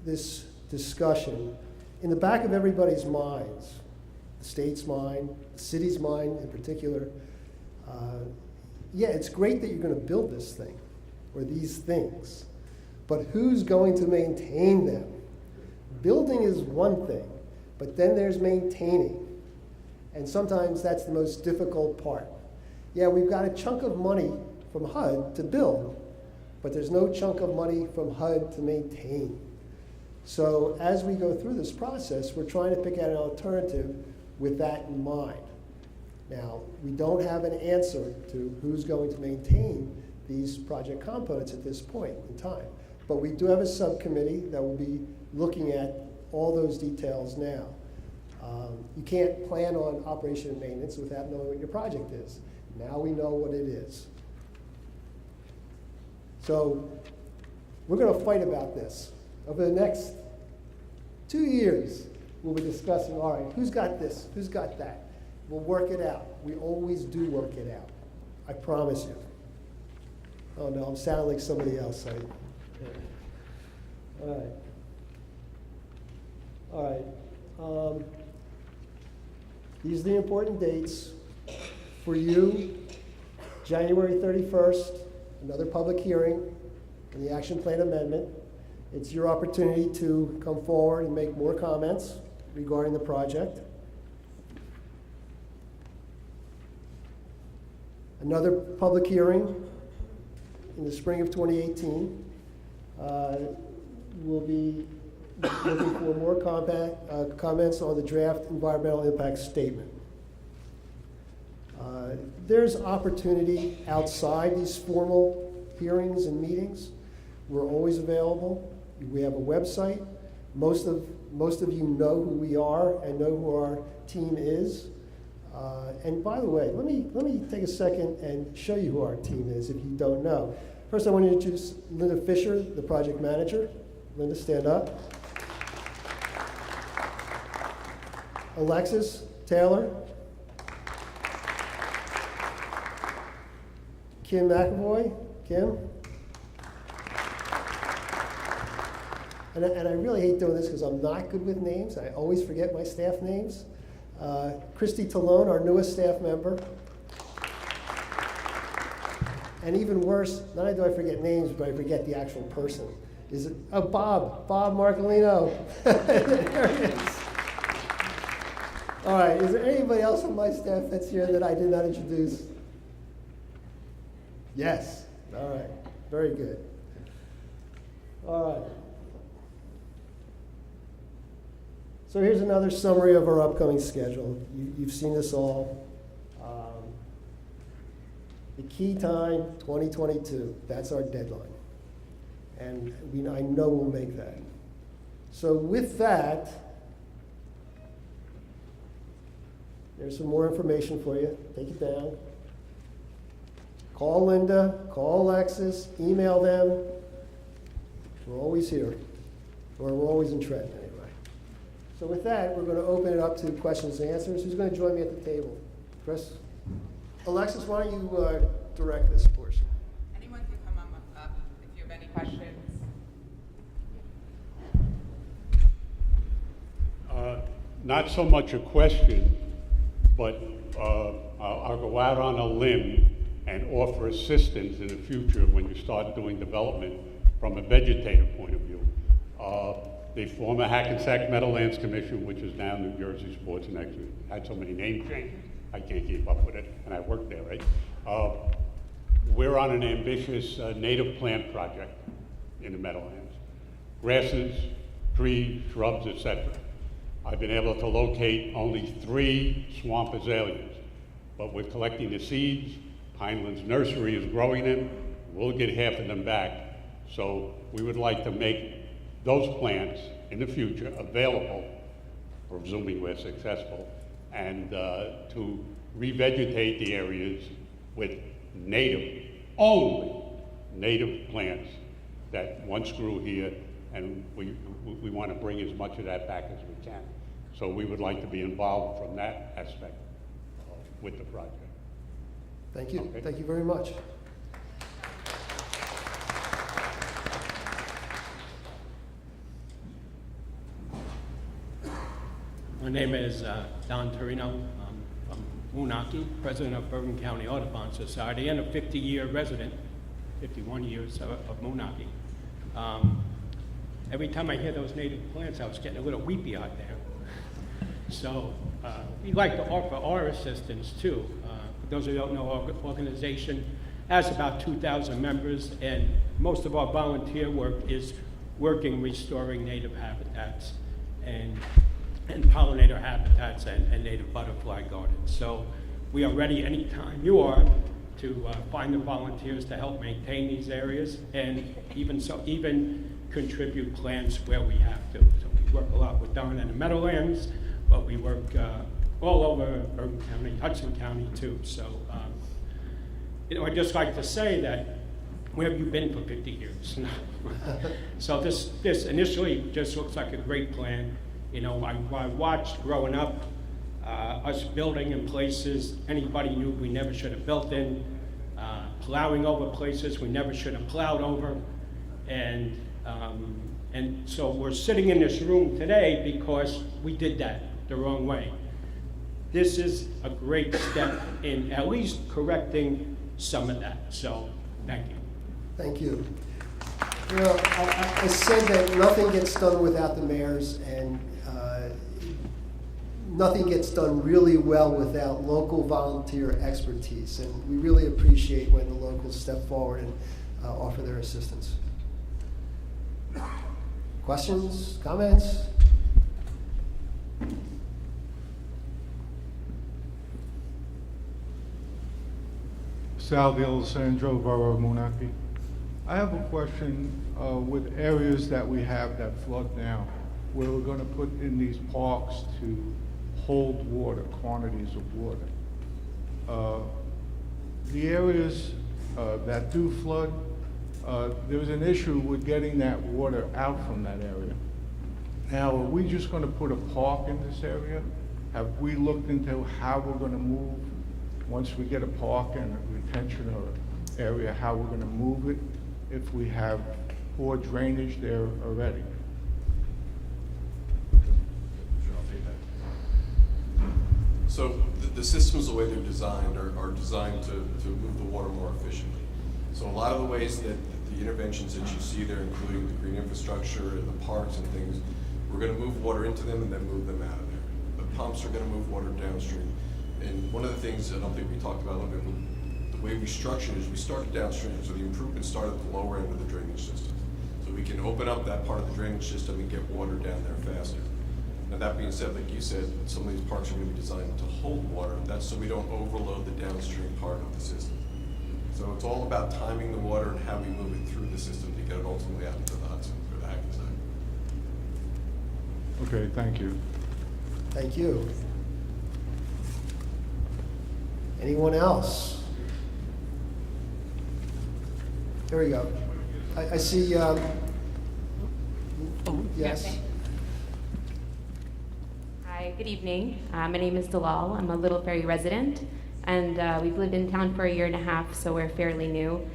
this discussion, in the back of everybody's minds, the state's mind, the city's mind in particular, yeah, it's great that you're going to build this thing or these things, but who's going to maintain them? Building is one thing, but then there's maintaining. And sometimes that's the most difficult part. Yeah, we've got a chunk of money from HUD to build, but there's no chunk of money from HUD to maintain. So as we go through this process, we're trying to pick out an alternative with that in mind. Now, we don't have an answer to who's going to maintain these project components at this point in time. But we do have a subcommittee that will be looking at all those details now. You can't plan on operation and maintenance without knowing what your project is. Now we know what it is. So we're going to fight about this. Over the next 2 years, we'll be discussing, all right, who's got this, who's got that? We'll work it out. We always do work it out. I promise you. Oh no, I'm sounding like somebody else. All right. These are the important dates for you. January 31st, another public hearing on the action plan amendment. It's your opportunity to come forward and make more comments regarding the project. Another public hearing in the spring of 2018. We'll be looking for more comments on the draft environmental impact statement. There's opportunity outside these formal hearings and meetings. We're always available. We have a website. Most of you know who we are and know who our team is. And by the way, let me take a second and show you who our team is if you don't know. First, I want to introduce Linda Fisher, the project manager. Linda, stand up. Alexis Taylor. Kim McAvoy. Kim. And I really hate doing this because I'm not good with names. I always forget my staff names. Christy Talone, our newest staff member. And even worse, not only do I forget names, but I forget the actual person. Is it, oh, Bob Marcolino. There he is. All right, is there anybody else on my staff that's here that I did not introduce? Yes, all right, very good. All right. So here's another summary of our upcoming schedule. You've seen this all. The key time, 2022. That's our deadline. And I know we'll make that. So with that, there's some more information for you. Take it down. Call Linda, call Alexis, email them. We're always here. Or we're always in Trenton anyway. So with that, we're going to open it up to questions and answers. Who's going to join me at the table? Chris? Alexis, why don't you direct this portion? Anyone can come up if you have any questions. Not so much a question, but I'll go out on a limb and offer assistance in the future when you start doing development from a vegetative point of view. The former Hackensack Meadowlands Commission, which is now New Jersey Sports and Exeter, had so many name changes, I can't keep up with it, and I worked there, right? We're on an ambitious native plant project in the Meadowlands. Grasses, trees, shrubs, etc. I've been able to locate only 3 swamp azaleas, but we're collecting the seeds. Pinelands Nursery is growing them. We'll get half of them back. So we would like to make those plants in the future available, presuming we're successful, and to revegetate the areas with only native plants that once grew here, and we want to bring as much of that back as we can. So we would like to be involved from that aspect with the project. Thank you. Okay. Thank you very much. My name is Don Torino. I'm from Moonachie, president of Bergen County Audubon Society, and a 50-year resident, 51 years of Moonachie. Every time I hear those native plants, I was getting a little weepy out there. So we'd like to offer our assistance too. For those who don't know, our organization has about 2,000 members, and most of our volunteer work is working restoring native habitats and pollinator habitats and native butterfly gardens. So we are ready anytime you are to find the volunteers to help maintain these areas, and even contribute plants where we have to. So we work a lot with Don and the Meadowlands, but we work all over Bergen County, Hudson County too. So I'd just like to say that where have you been for 50 years? So this initially just looks like a great plan. I watched growing up us building in places anybody knew we never should have built in, plowing over places we never should have plowed over, and so we're sitting in this room today because we did that the wrong way. This is a great step in at least correcting some of that. So thank you. Thank you. I said that nothing gets done without the mayors, and nothing gets done really well without local volunteer expertise. And we really appreciate when the locals step forward and offer their assistance. Questions, comments? Sal D'Alessandro, Borough of Moonachie. I have a question with areas that we have that flood now, where we're going to put in these parks to hold water, quantities of water. The areas that do flood, there's an issue with getting that water out from that area. Now, are we just going to put a park in this area? Have we looked into how we're going to move, once we get a park and a retention or area, how we're going to move it if we have poor drainage there already? So the systems, the way they're designed, are designed to move the water more efficiently. So a lot of the ways that the interventions that you see there, including the green infrastructure and the parks and things, we're going to move water into them and then move them out of there. The pumps are going to move water downstream. And one of the things I don't think we talked about a little bit, the way we structured is we started downstream. So the improvements start at the lower end of the drainage system. So we can open up that part of the drainage system and get water down there faster. Now that being said, like you said, some of these parks are going to be designed to hold water. That's so we don't overload the downstream part of the system. So it's all about timing the water and how we move it through the system to get it ultimately out into the Hudson or the Hackensack. Okay, thank you. Thank you. Anyone else? There we go. I see, yes. Hi, good evening. My name is Dalal. I'm a Little Ferry resident, and we've lived in town for a year and a half, so we're fairly new.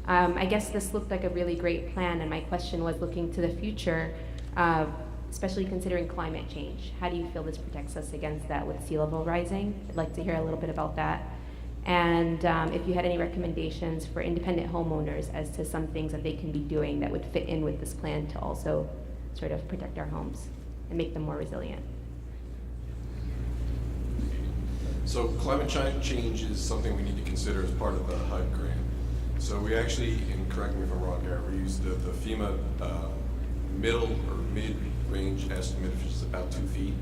I guess this looked like a really great plan, and my question was looking to the future, especially considering climate change. How do you feel this protects us against that with sea level rising? I'd like to hear a little bit about that. And if you had any recommendations for independent homeowners as to some things that they can be doing that would fit in with this plan to also sort of protect our homes and make them more resilient. So climate change is something we need to consider as part of the HUD grant. So we actually, and correct me if I'm wrong, Gary, we used the FEMA middle or mid-range estimate, which is about 2 feet,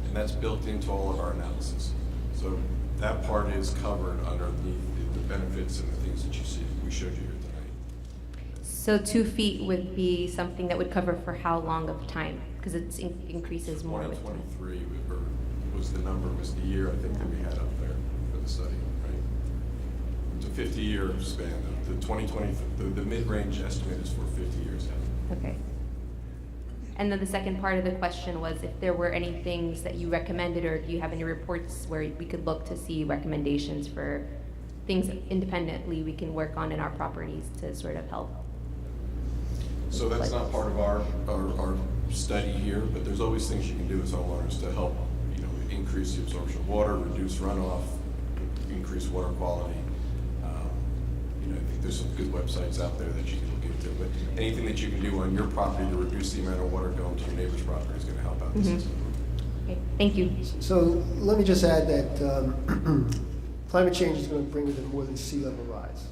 and that's built into all of our analysis. So that part is covered underneath the benefits and the things that you see we showed you here tonight. So 2 feet would be something that would cover for how long of time? Because it increases more with time. 2023 was the number, was the year I think that we had up there for the study, right? It's a 50-year span. The 2020, the mid-range estimate is for 50 years out. Okay. And then the second part of the question was if there were any things that you recommended, or do you have any reports where we could look to see recommendations for things independently we can work on in our properties to sort of help? So that's not part of our study here, but there's always things you can do as homeowners to help, increase the absorption of water, reduce runoff, increase water quality. I think there's some good websites out there that you can look into, but anything that you can do on your property to reduce the amount of water going to your neighbor's property is going to help out the system. Okay, thank you. So let me just add that climate change is going to bring with it more than sea level rise.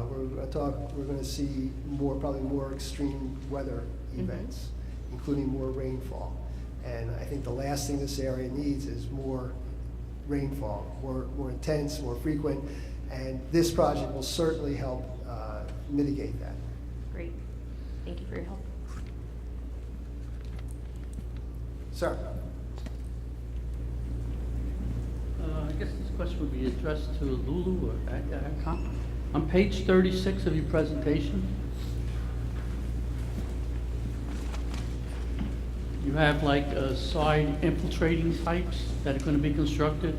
We're going to see probably more extreme weather events, including more rainfall. And I think the last thing this area needs is more rainfall, more intense, more frequent. And this project will certainly help mitigate that. Great. Thank you for your help. Sir. I guess this question would be addressed to Lulu or Adcom. On page 36 of your presentation, you have like side infiltrating pipes that are going to be constructed.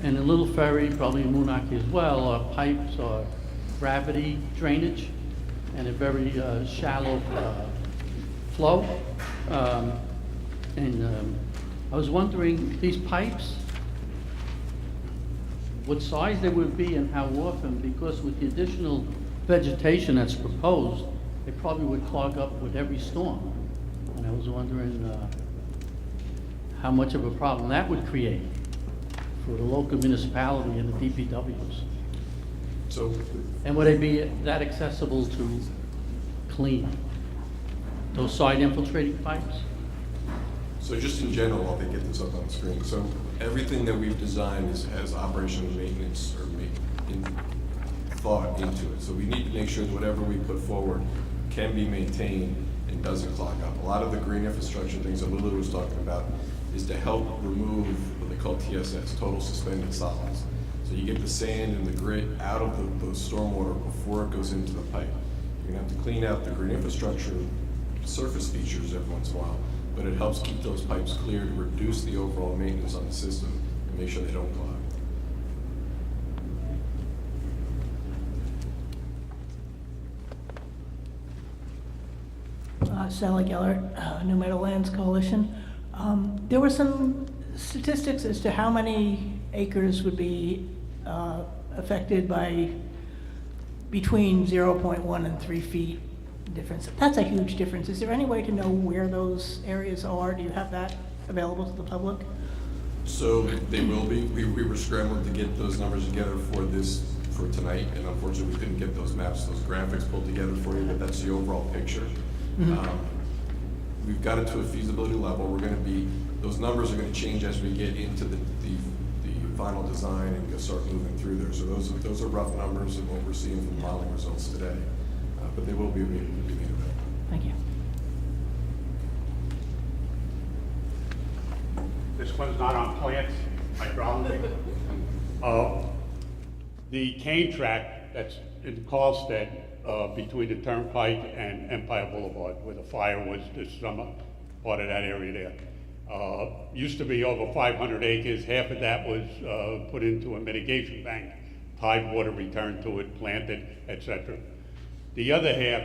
And in Little Ferry, probably in Moonachie as well, are pipes or gravity drainage and a very shallow flow. I was wondering, these pipes, what size they would be and how often, because with the additional vegetation that's proposed, they probably would clog up with every storm. And I was wondering how much of a problem that would create for the local municipality and the DPWs. And would they be that accessible to clean? Those side infiltrating pipes? So just in general, I'll get this up on the screen. So everything that we've designed has operation and maintenance thought into it. So we need to make sure that whatever we put forward can be maintained and doesn't clog up. A lot of the green infrastructure things that Lulu was talking about is to help remove what they call TSS, total suspended solids. So you get the sand and the grit out of the stormwater before it goes into the pipe. You're gonna have to clean out the green infrastructure surface features every once in a while, but it helps keep those pipes clear to reduce the overall maintenance on the system and make sure they don't clog. Sally Gellert, New Meadowlands Coalition. There were some statistics as to how many acres would be affected by between 0.1 and 3 feet difference. That's a huge difference. Is there any way to know where those areas are? Do you have that available to the public? So they will be. We were scrambling to get those numbers together for tonight, and unfortunately we couldn't get those maps, those graphics pulled together for you, but that's the overall picture. We've got it to a feasibility level. Those numbers are going to change as we get into the final design and start moving through there. So those are rough numbers of what we're seeing from modeling results today. But they will be made available. Thank you. This one's not on plants, hydrology. The cane track that's in Carlstead between the Turnpike and Empire Boulevard, where the fire was this summer, part of that area there. Used to be over 500 acres. Half of that was put into a mitigation bank. Tide water returned to it, planted, etc. The other half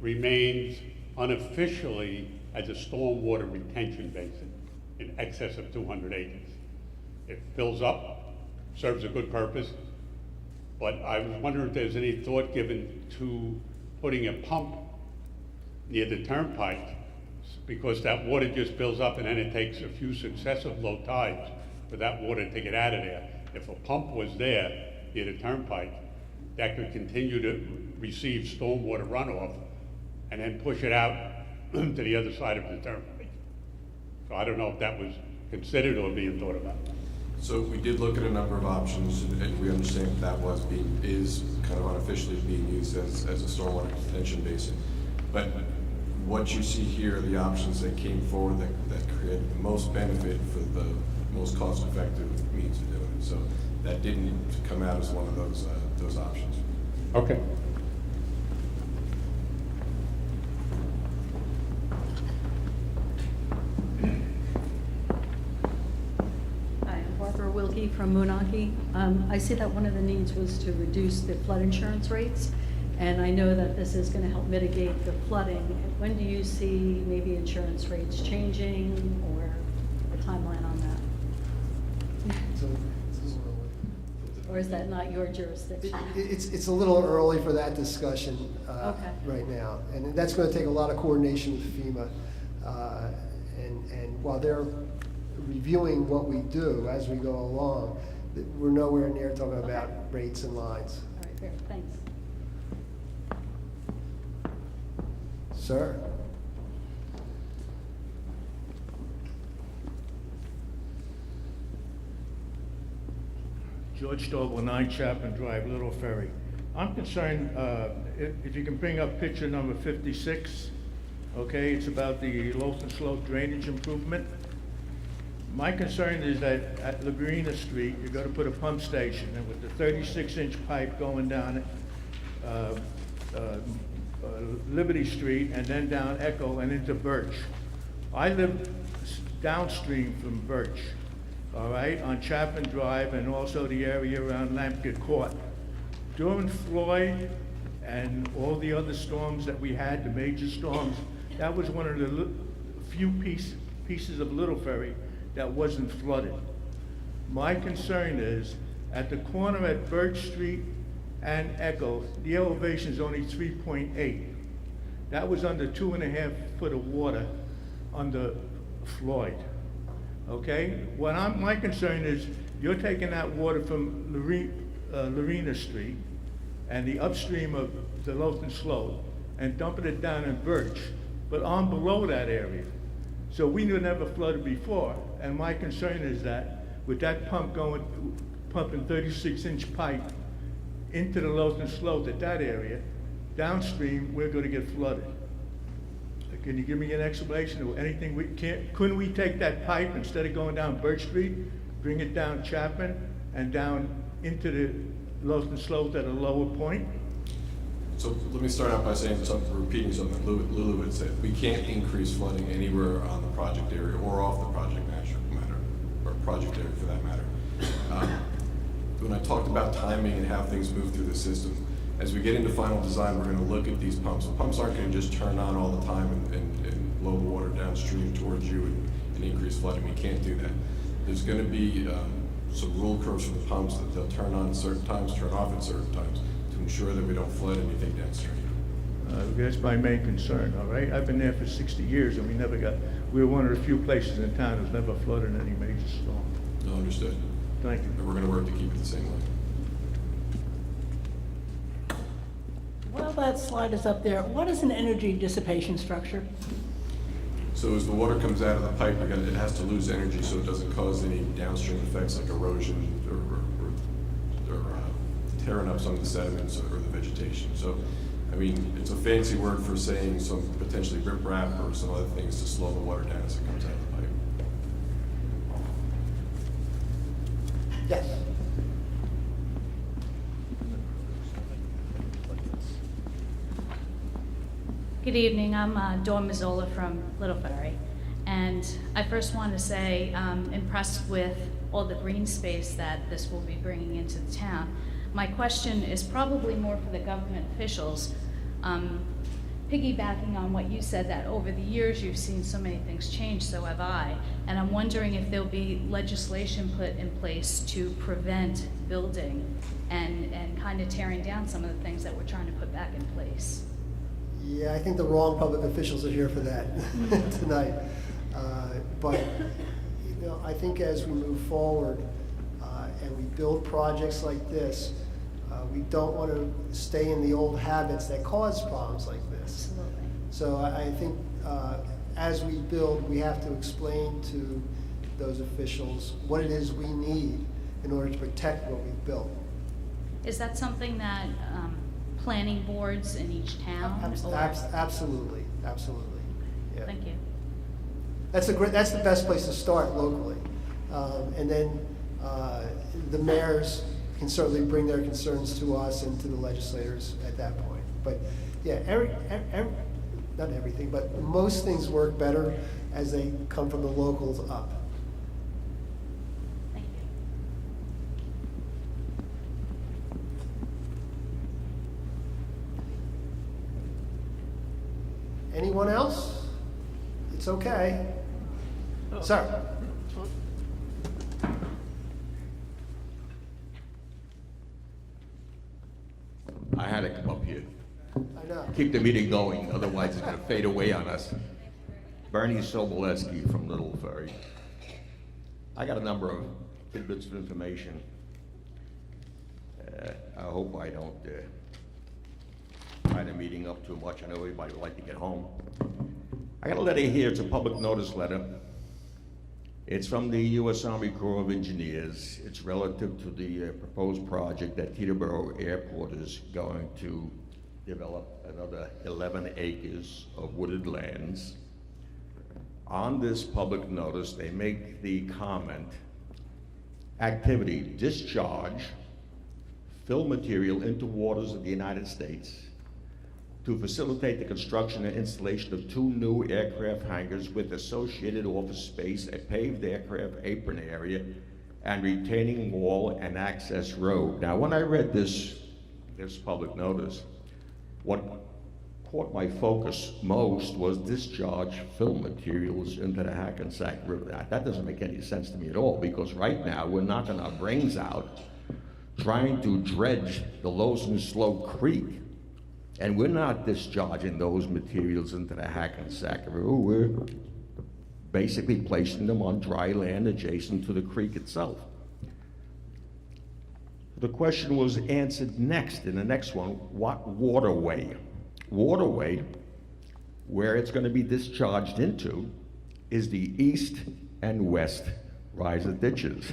remains unofficially as a stormwater retention basin in excess of 200 acres. It fills up, serves a good purpose, but I was wondering if there's any thought given to putting a pump near the turnpike, because that water just builds up and then it takes a few successive low tides for that water to get out of there. If a pump was there near the turnpike, that could continue to receive stormwater runoff and then push it out to the other side of the turnpike. So I don't know if that was considered or being thought about. So we did look at a number of options, and we understand that is kind of unofficially being used as a stormwater detention basin. But what you see here are the options that came forward that create the most benefit for the most cost-effective means of doing it. So that didn't come out as one of those options. Okay. Hi, I'm Barbara Wilkie from Moonachie. I see that one of the needs was to reduce the flood insurance rates, and I know that this is going to help mitigate the flooding. When do you see maybe insurance rates changing, or a timeline on that? Or is that not your jurisdiction? It's a little early for that discussion Okay. right now. And that's going to take a lot of coordination with FEMA. And while they're reviewing what we do as we go along, we're nowhere near talking about rates and lines. All right, fair, thanks. Sir? George Doble, 9 Chapman Drive, Little Ferry. I'm concerned, if you can bring up picture number 56, okay, it's about the Lothan Slope drainage improvement. My concern is that at Lagrina Street, you're gonna put a pump station, and with the 36-inch pipe going down Liberty Street and then down Echo and into Birch. I live downstream from Birch, all right, on Chapman Drive and also the area around Lampkin Court. During Floyd and all the other storms that we had, the major storms, that was one of the few pieces of Little Ferry that wasn't flooded. My concern is, at the corner at Birch Street and Echo, the elevation is only 3.8. That was under 2.5 foot of water under Floyd. Okay? My concern is, you're taking that water from Lorena Street and the upstream of the Lothan Slope and dumping it down in Birch, but on below that area. So we knew it never flooded before, and my concern is that with that pump pumping 36-inch pipe into the Lothan Slope at that area, downstream, we're gonna get flooded. Can you give me an explanation of anything couldn't we take that pipe, instead of going down Birch Street, bring it down Chapman and down into the Lothan Slope at a lower point? So let me start out by repeating something Lulu had said. We can't increase flooding anywhere on the project area or off the project matter, or project area for that matter. When I talked about timing and how things move through the system, as we get into final design, we're gonna look at these pumps. The pumps aren't gonna just turn on all the time and blow the water downstream towards you and increase flooding. We can't do that. There's gonna be some rule curves for the pumps that they'll turn on at certain times, turn off at certain times, to ensure that we don't flood anything downstream. That's my main concern, all right? I've been there for 60 years and we were one of the few places in town that's never flooded in any major storm. No, understood. Thank you. And we're gonna work to keep it the same way. While that slide is up there, what is an energy dissipation structure? So as the water comes out of the pipe, it has to lose energy so it doesn't cause any downstream effects like erosion or tearing up some of the sediments or the vegetation. So, I mean, it's a fancy word for saying some potentially riprap or some other things to slow the water down as it comes out of the pipe. Yes. Good evening, I'm Dawn Mazzola from Little Ferry. And I first want to say I'm impressed with all the green space that this will be bringing into the town. My question is probably more for the government officials. Piggybacking on what you said, that over the years you've seen so many things change, so have I. And I'm wondering if there'll be legislation put in place to prevent building and kind of tearing down some of the things that we're trying to put back in place. Yeah, I think the wrong public officials are here for that tonight. But you know, I think as we move forward and we build projects like this, we don't want to stay in the old habits that cause problems like this. Absolutely. So I think as we build, we have to explain to those officials what it is we need in order to protect what we've built. Is that something that planning boards in each town? or- Absolutely, absolutely. Yeah. Thank you. That's the best place to start locally. And then the mayors can certainly bring their concerns to us and to the legislators at that point. But yeah, not everything, but most things work better as they come from the locals up. Thank you. Anyone else? It's okay. Sir? I had to come up here. I know. Keep the meeting going, otherwise it's gonna fade away on us. Bernie Sobolewski from Little Ferry. I got a number of tidbits of information. I hope I don't tie the meeting up too much. I know everybody would like to get home. I got a letter here, it's a public notice letter. It's from the U.S. Army Corps of Engineers. It's relative to the proposed project that Teterboro Airport is going to develop another 11 acres of wooded lands. On this public notice, they make the comment, activity, discharge, fill material into waters of the United States to facilitate the construction and installation of 2 new aircraft hangars with associated office space, a paved aircraft apron area, and retaining wall and access road. Now, when I read this public notice, what caught my focus most was discharge fill materials into the Hackensack River. Now, that doesn't make any sense to me at all, because right now we're knocking our brains out trying to dredge the Lozen Slope Creek. And we're not discharging those materials into the Hackensack River. We're basically placing them on dry land adjacent to the creek itself. The question was answered next, in the next one, what waterway? Waterway, where it's going to be discharged into, is the east and west riser ditches.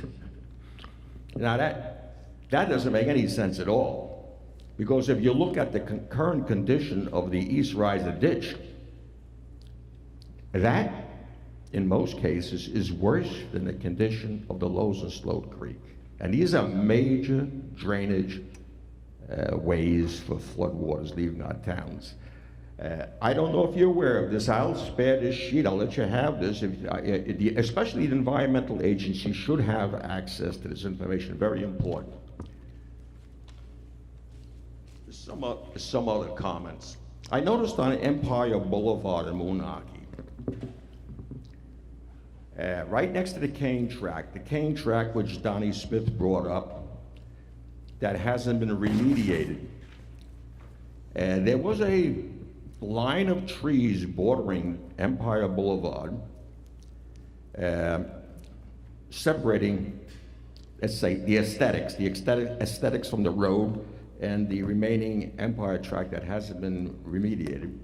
Now that doesn't make any sense at all. Because if you look at the current condition of the East Riser Ditch, that, in most cases, is worse than the condition of the Lozen Slope Creek. And these are major drainage ways for floodwaters leaving our towns. I don't know if you're aware of this. I'll spare this sheet. I'll let you have this. Especially the environmental agency should have access to this information. Very important. Some other comments. I noticed on Empire Boulevard in Moonachie, right next to the Kane track which Donnie Smith brought up, that hasn't been remediated. There was a line of trees bordering Empire Boulevard, separating, let's say, the aesthetics from the road and the remaining Empire tract that hasn't been remediated.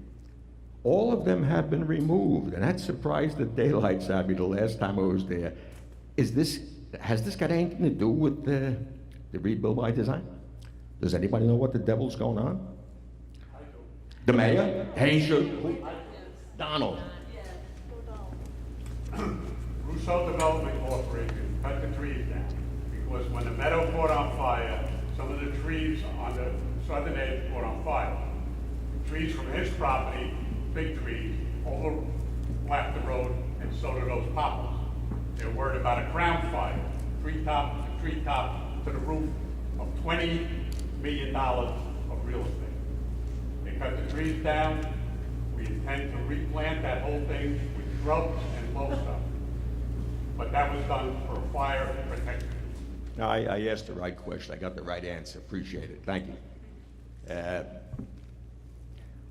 All of them have been removed, and that surprised the daylights out of me the last time I was there. Has this got anything to do with the rebuild by design? Does anybody know what the devil's going on? I do. The mayor? Hazel? Who? Donald. Rousseau Development Corporation cut the trees down because when the meadow caught on fire, some of the trees on the southern edge caught on fire. Trees from his property, big trees, overlapped the road, and so did those poplars. They're worried about a crown fire, treetop to treetop to the roof of $20 million of real estate. They cut the trees down. We intend to replant that whole thing with shrubs and low stuff. But that was done for fire protection. No, I asked the right question. I got the right answer. Appreciate it. Thank you.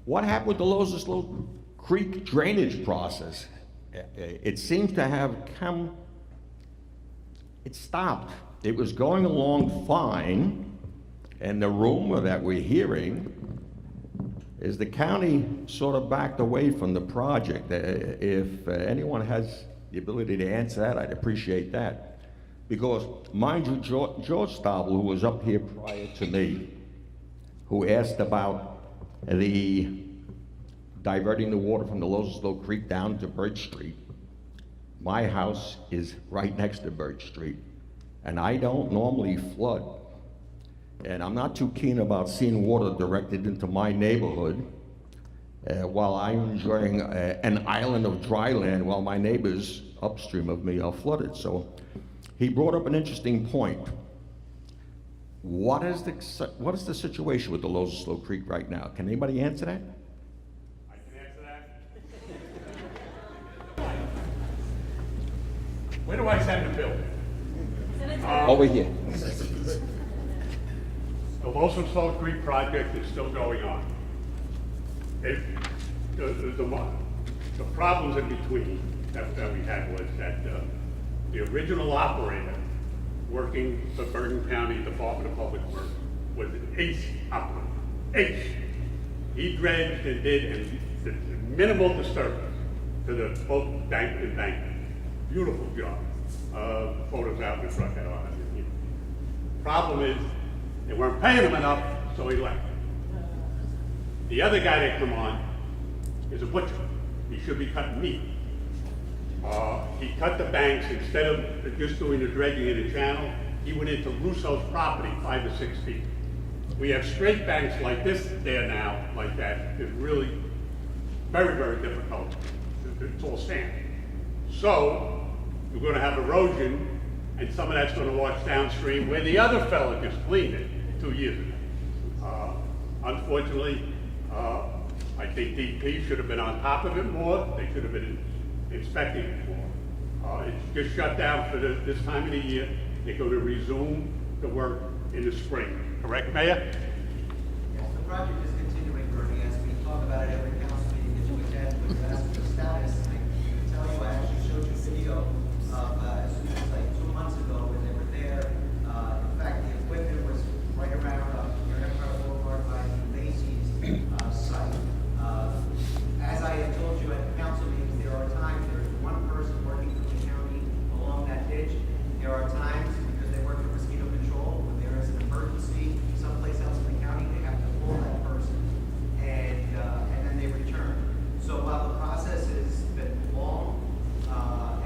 What happened with the Lozen Slope Creek drainage process? It seems to have it stopped. It was going along fine, and the rumor that we're hearing is the county sort of backed away from the project. If anyone has the ability to answer that, I'd appreciate that. Because, mind you, George Stobble, who was up here prior to me, who asked about the diverting the water from the Loselslow Creek down to Birch Street. My house is right next to Birch Street, and I don't normally flood. And I'm not too keen about seeing water directed into my neighborhood while I'm enjoying an island of dry land while my neighbors upstream of me are flooded. So he brought up an interesting point. What is the situation with the Loselslow Creek right now? Can anybody answer that? I can answer that. Where do I send the bill? Over here. The Loselslow Creek project is still going on. The problems in between that we had was that the original operator working for Bergen County Department of Public Works was an ace operator. Ace. He dredged and did minimal disturbance to the both bank and embankment. Beautiful job. Photos out in the truck and all that. Problem is, they weren't paying him enough, so he left. The other guy that come on is a butcher. He should be cutting meat. He cut the banks. Instead of just doing the dredging in the channel, he went into Russo's property 5 to 6 feet. We have straight banks like this there now, like that. It's really very, very difficult. It's all sand. So you're going to have erosion, and some of that's going to wash downstream where the other fella just cleaned it 2 years ago. Unfortunately, I think DP should have been on top of it more. They should have been inspecting it more. It's just shut down for this time of the year. They're going to resume the work in the spring. Correct, Mayor? Yes, the project is continuing, Bernie, as we talk about it every council meeting that you attend with the status. I can tell you, I actually showed you a video of as soon as like 2 months ago when they were there. In fact, the equipment was right around your Empire Boulevard by the Macy's site. As I have told you at the council meetings, there are times there's one person working for the county along that ditch. There are times, because they work for mosquito control, when there is an emergency someplace else in the county, they have to pull that person and then they return. So while the process has been long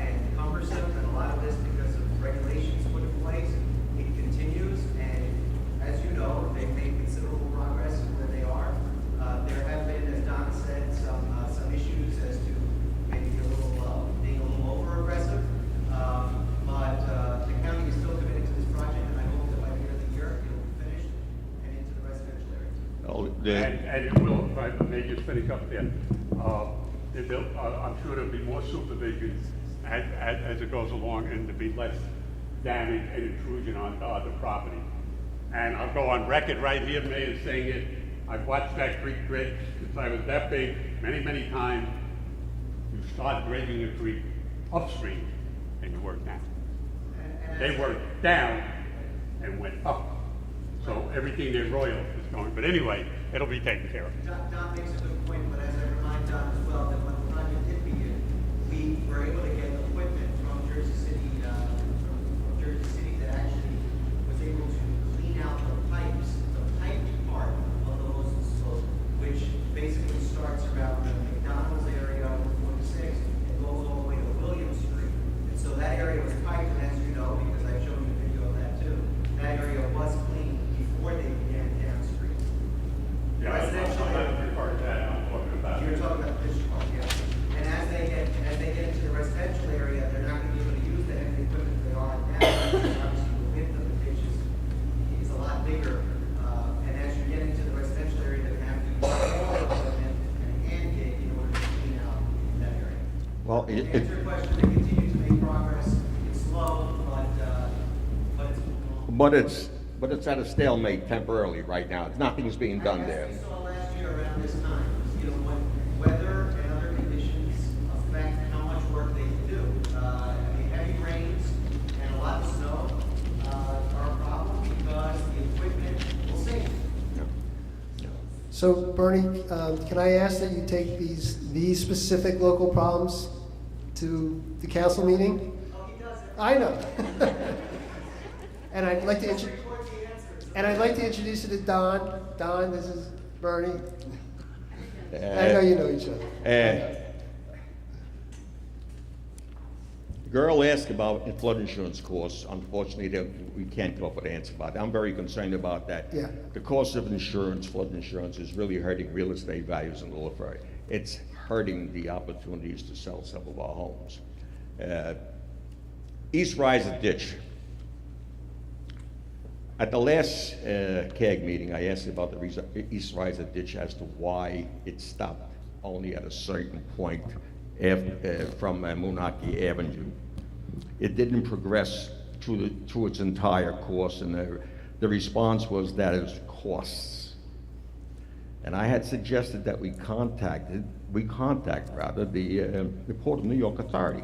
and cumbersome, and a lot of this because of regulations put in place, it continues. And as you know, they've made considerable progress where they are. There have been, as Don said, some issues as to maybe being a little over aggressive. But the county is still committed to this project, and I hope that by the end of the year, it will be finished and into the residential areas. And it will, if I may just finish up there. I'm sure there'll be more supervision as it goes along, and there'll be less damage and intrusion on the property. And I'll go on record right here, Mayor, saying it. I've watched that creek dredge since I was that big, many, many times. You start dredging a creek upstream, and you work down. They worked down and went up. So everything they royal is going. But anyway, it'll be taken care of. Don makes a good point, but as I remind Don as well, that when the project did begin, we were able to get equipment from Jersey City that actually was able to clean out the pipes, the piped part of the Loselslow, which basically starts around the McDonald's area on 46 and goes all the way to William Street. And so that area was piped, and as you know, because I've shown you a video of that too, that area was cleaned before they began downstream. Yeah, Residential I'm area. not referring to that. I'm talking about. You're talking about the district, yeah. And as they get into the residential area, they're not going to be able to use the heavy equipment they are now. Because obviously, the width of the ditch is a lot bigger. And as you get into the residential area, they're going to have to use all equipment and hand dig in order to clean out that area. Well, To answer your question, they continue to make progress. It's slow, but it's moving on. But it's at a stalemate temporarily right now. Nothing's being done there. As we saw last year around this time, when weather and other conditions affect how much work they can do. Heavy rains and a lot of snow are a problem because the equipment will sink. So Bernie, can I ask that you take these specific local problems to the council meeting? I know. And I'd like to introduce you to Don. Don, this is Bernie. I know you know each other. The girl asked about flood insurance costs. Unfortunately, we can't come up with an answer about that. I'm very concerned about that. Yeah. The cost of insurance, flood insurance, is really hurting real estate values in Little Ferry. It's hurting the opportunities to sell some of our homes. East Riser Ditch. At the last CAG meeting, I asked about the East Riser Ditch as to why it stopped only at a certain point from Moonachie Avenue. It didn't progress through its entire course, and the response was that it was costs. And I had suggested that we contact the Port of New York Authority,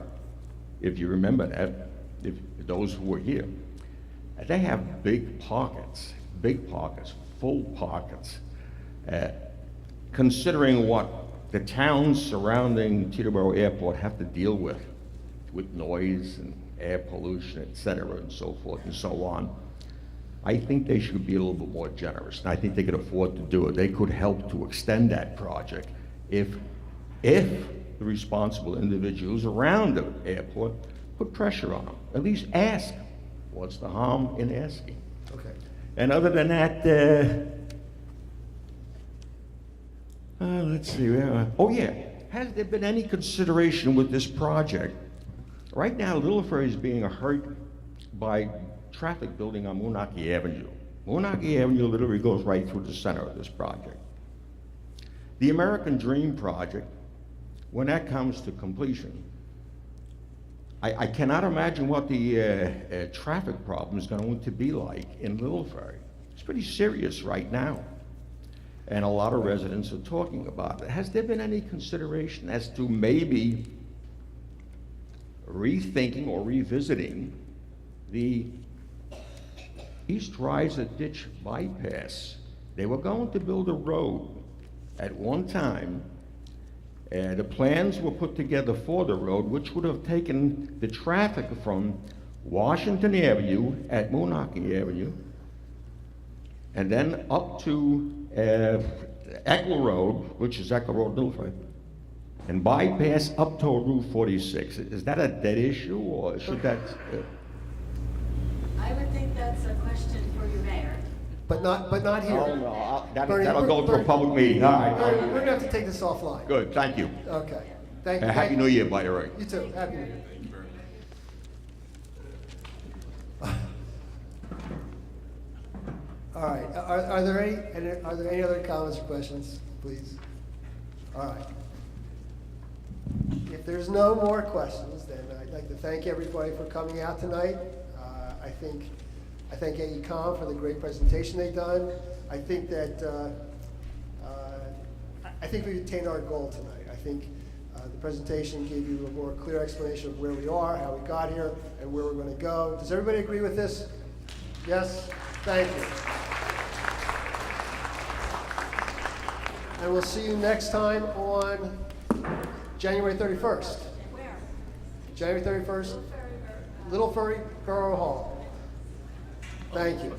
if you remember that, if those who were here. They have big pockets, full pockets. Considering what the towns surrounding Teterboro Airport have to deal with noise and air pollution, et cetera, and so forth and so on, I think they should be a little bit more generous. And I think they could afford to do it. They could help to extend that project if the responsible individuals around the airport put pressure on them. At least ask. What's the harm in asking? Okay. And other than that, let's see. Oh yeah, has there been any consideration with this project? Right now, Little Ferry is being hurt by traffic building on Moonachie Avenue. Moonachie Avenue literally goes right through the center of this project. The American Dream project, when that comes to completion, I cannot imagine what the traffic problem is going to be like in Little Ferry. It's pretty serious right now. And a lot of residents are talking about it. Has there been any consideration as to maybe rethinking or revisiting the East Riser Ditch bypass? They were going to build a road at one time. The plans were put together for the road, which would have taken the traffic from Washington Avenue at Moonachie Avenue, and then up to Eckle Road, which is Eckle Road, Little Ferry, and bypass up to Route 46. Is that a dead issue, or should that? I would think that's a question for your mayor. But not here. Oh, no, Bernie, that'll go to a public meeting. All right. We're gonna have to take this offline. Good, thank you. Okay. Thank you. Happy New Year, by the way. You too. Happy New Year. All right. Are there any other comments or questions, please? All right. If there's no more questions, then I'd like to thank everybody for coming out tonight. I thank AECom for the great presentation they've done. I think that I think we attained our goal tonight. I think the presentation gave you a more clear explanation of where we are, how we got here, and where we're going to go. Does everybody agree with this? Yes? Thank you. And we'll see you next time on January 31st. Where? January 31st, Little Ferry Borough Hall. Thank you.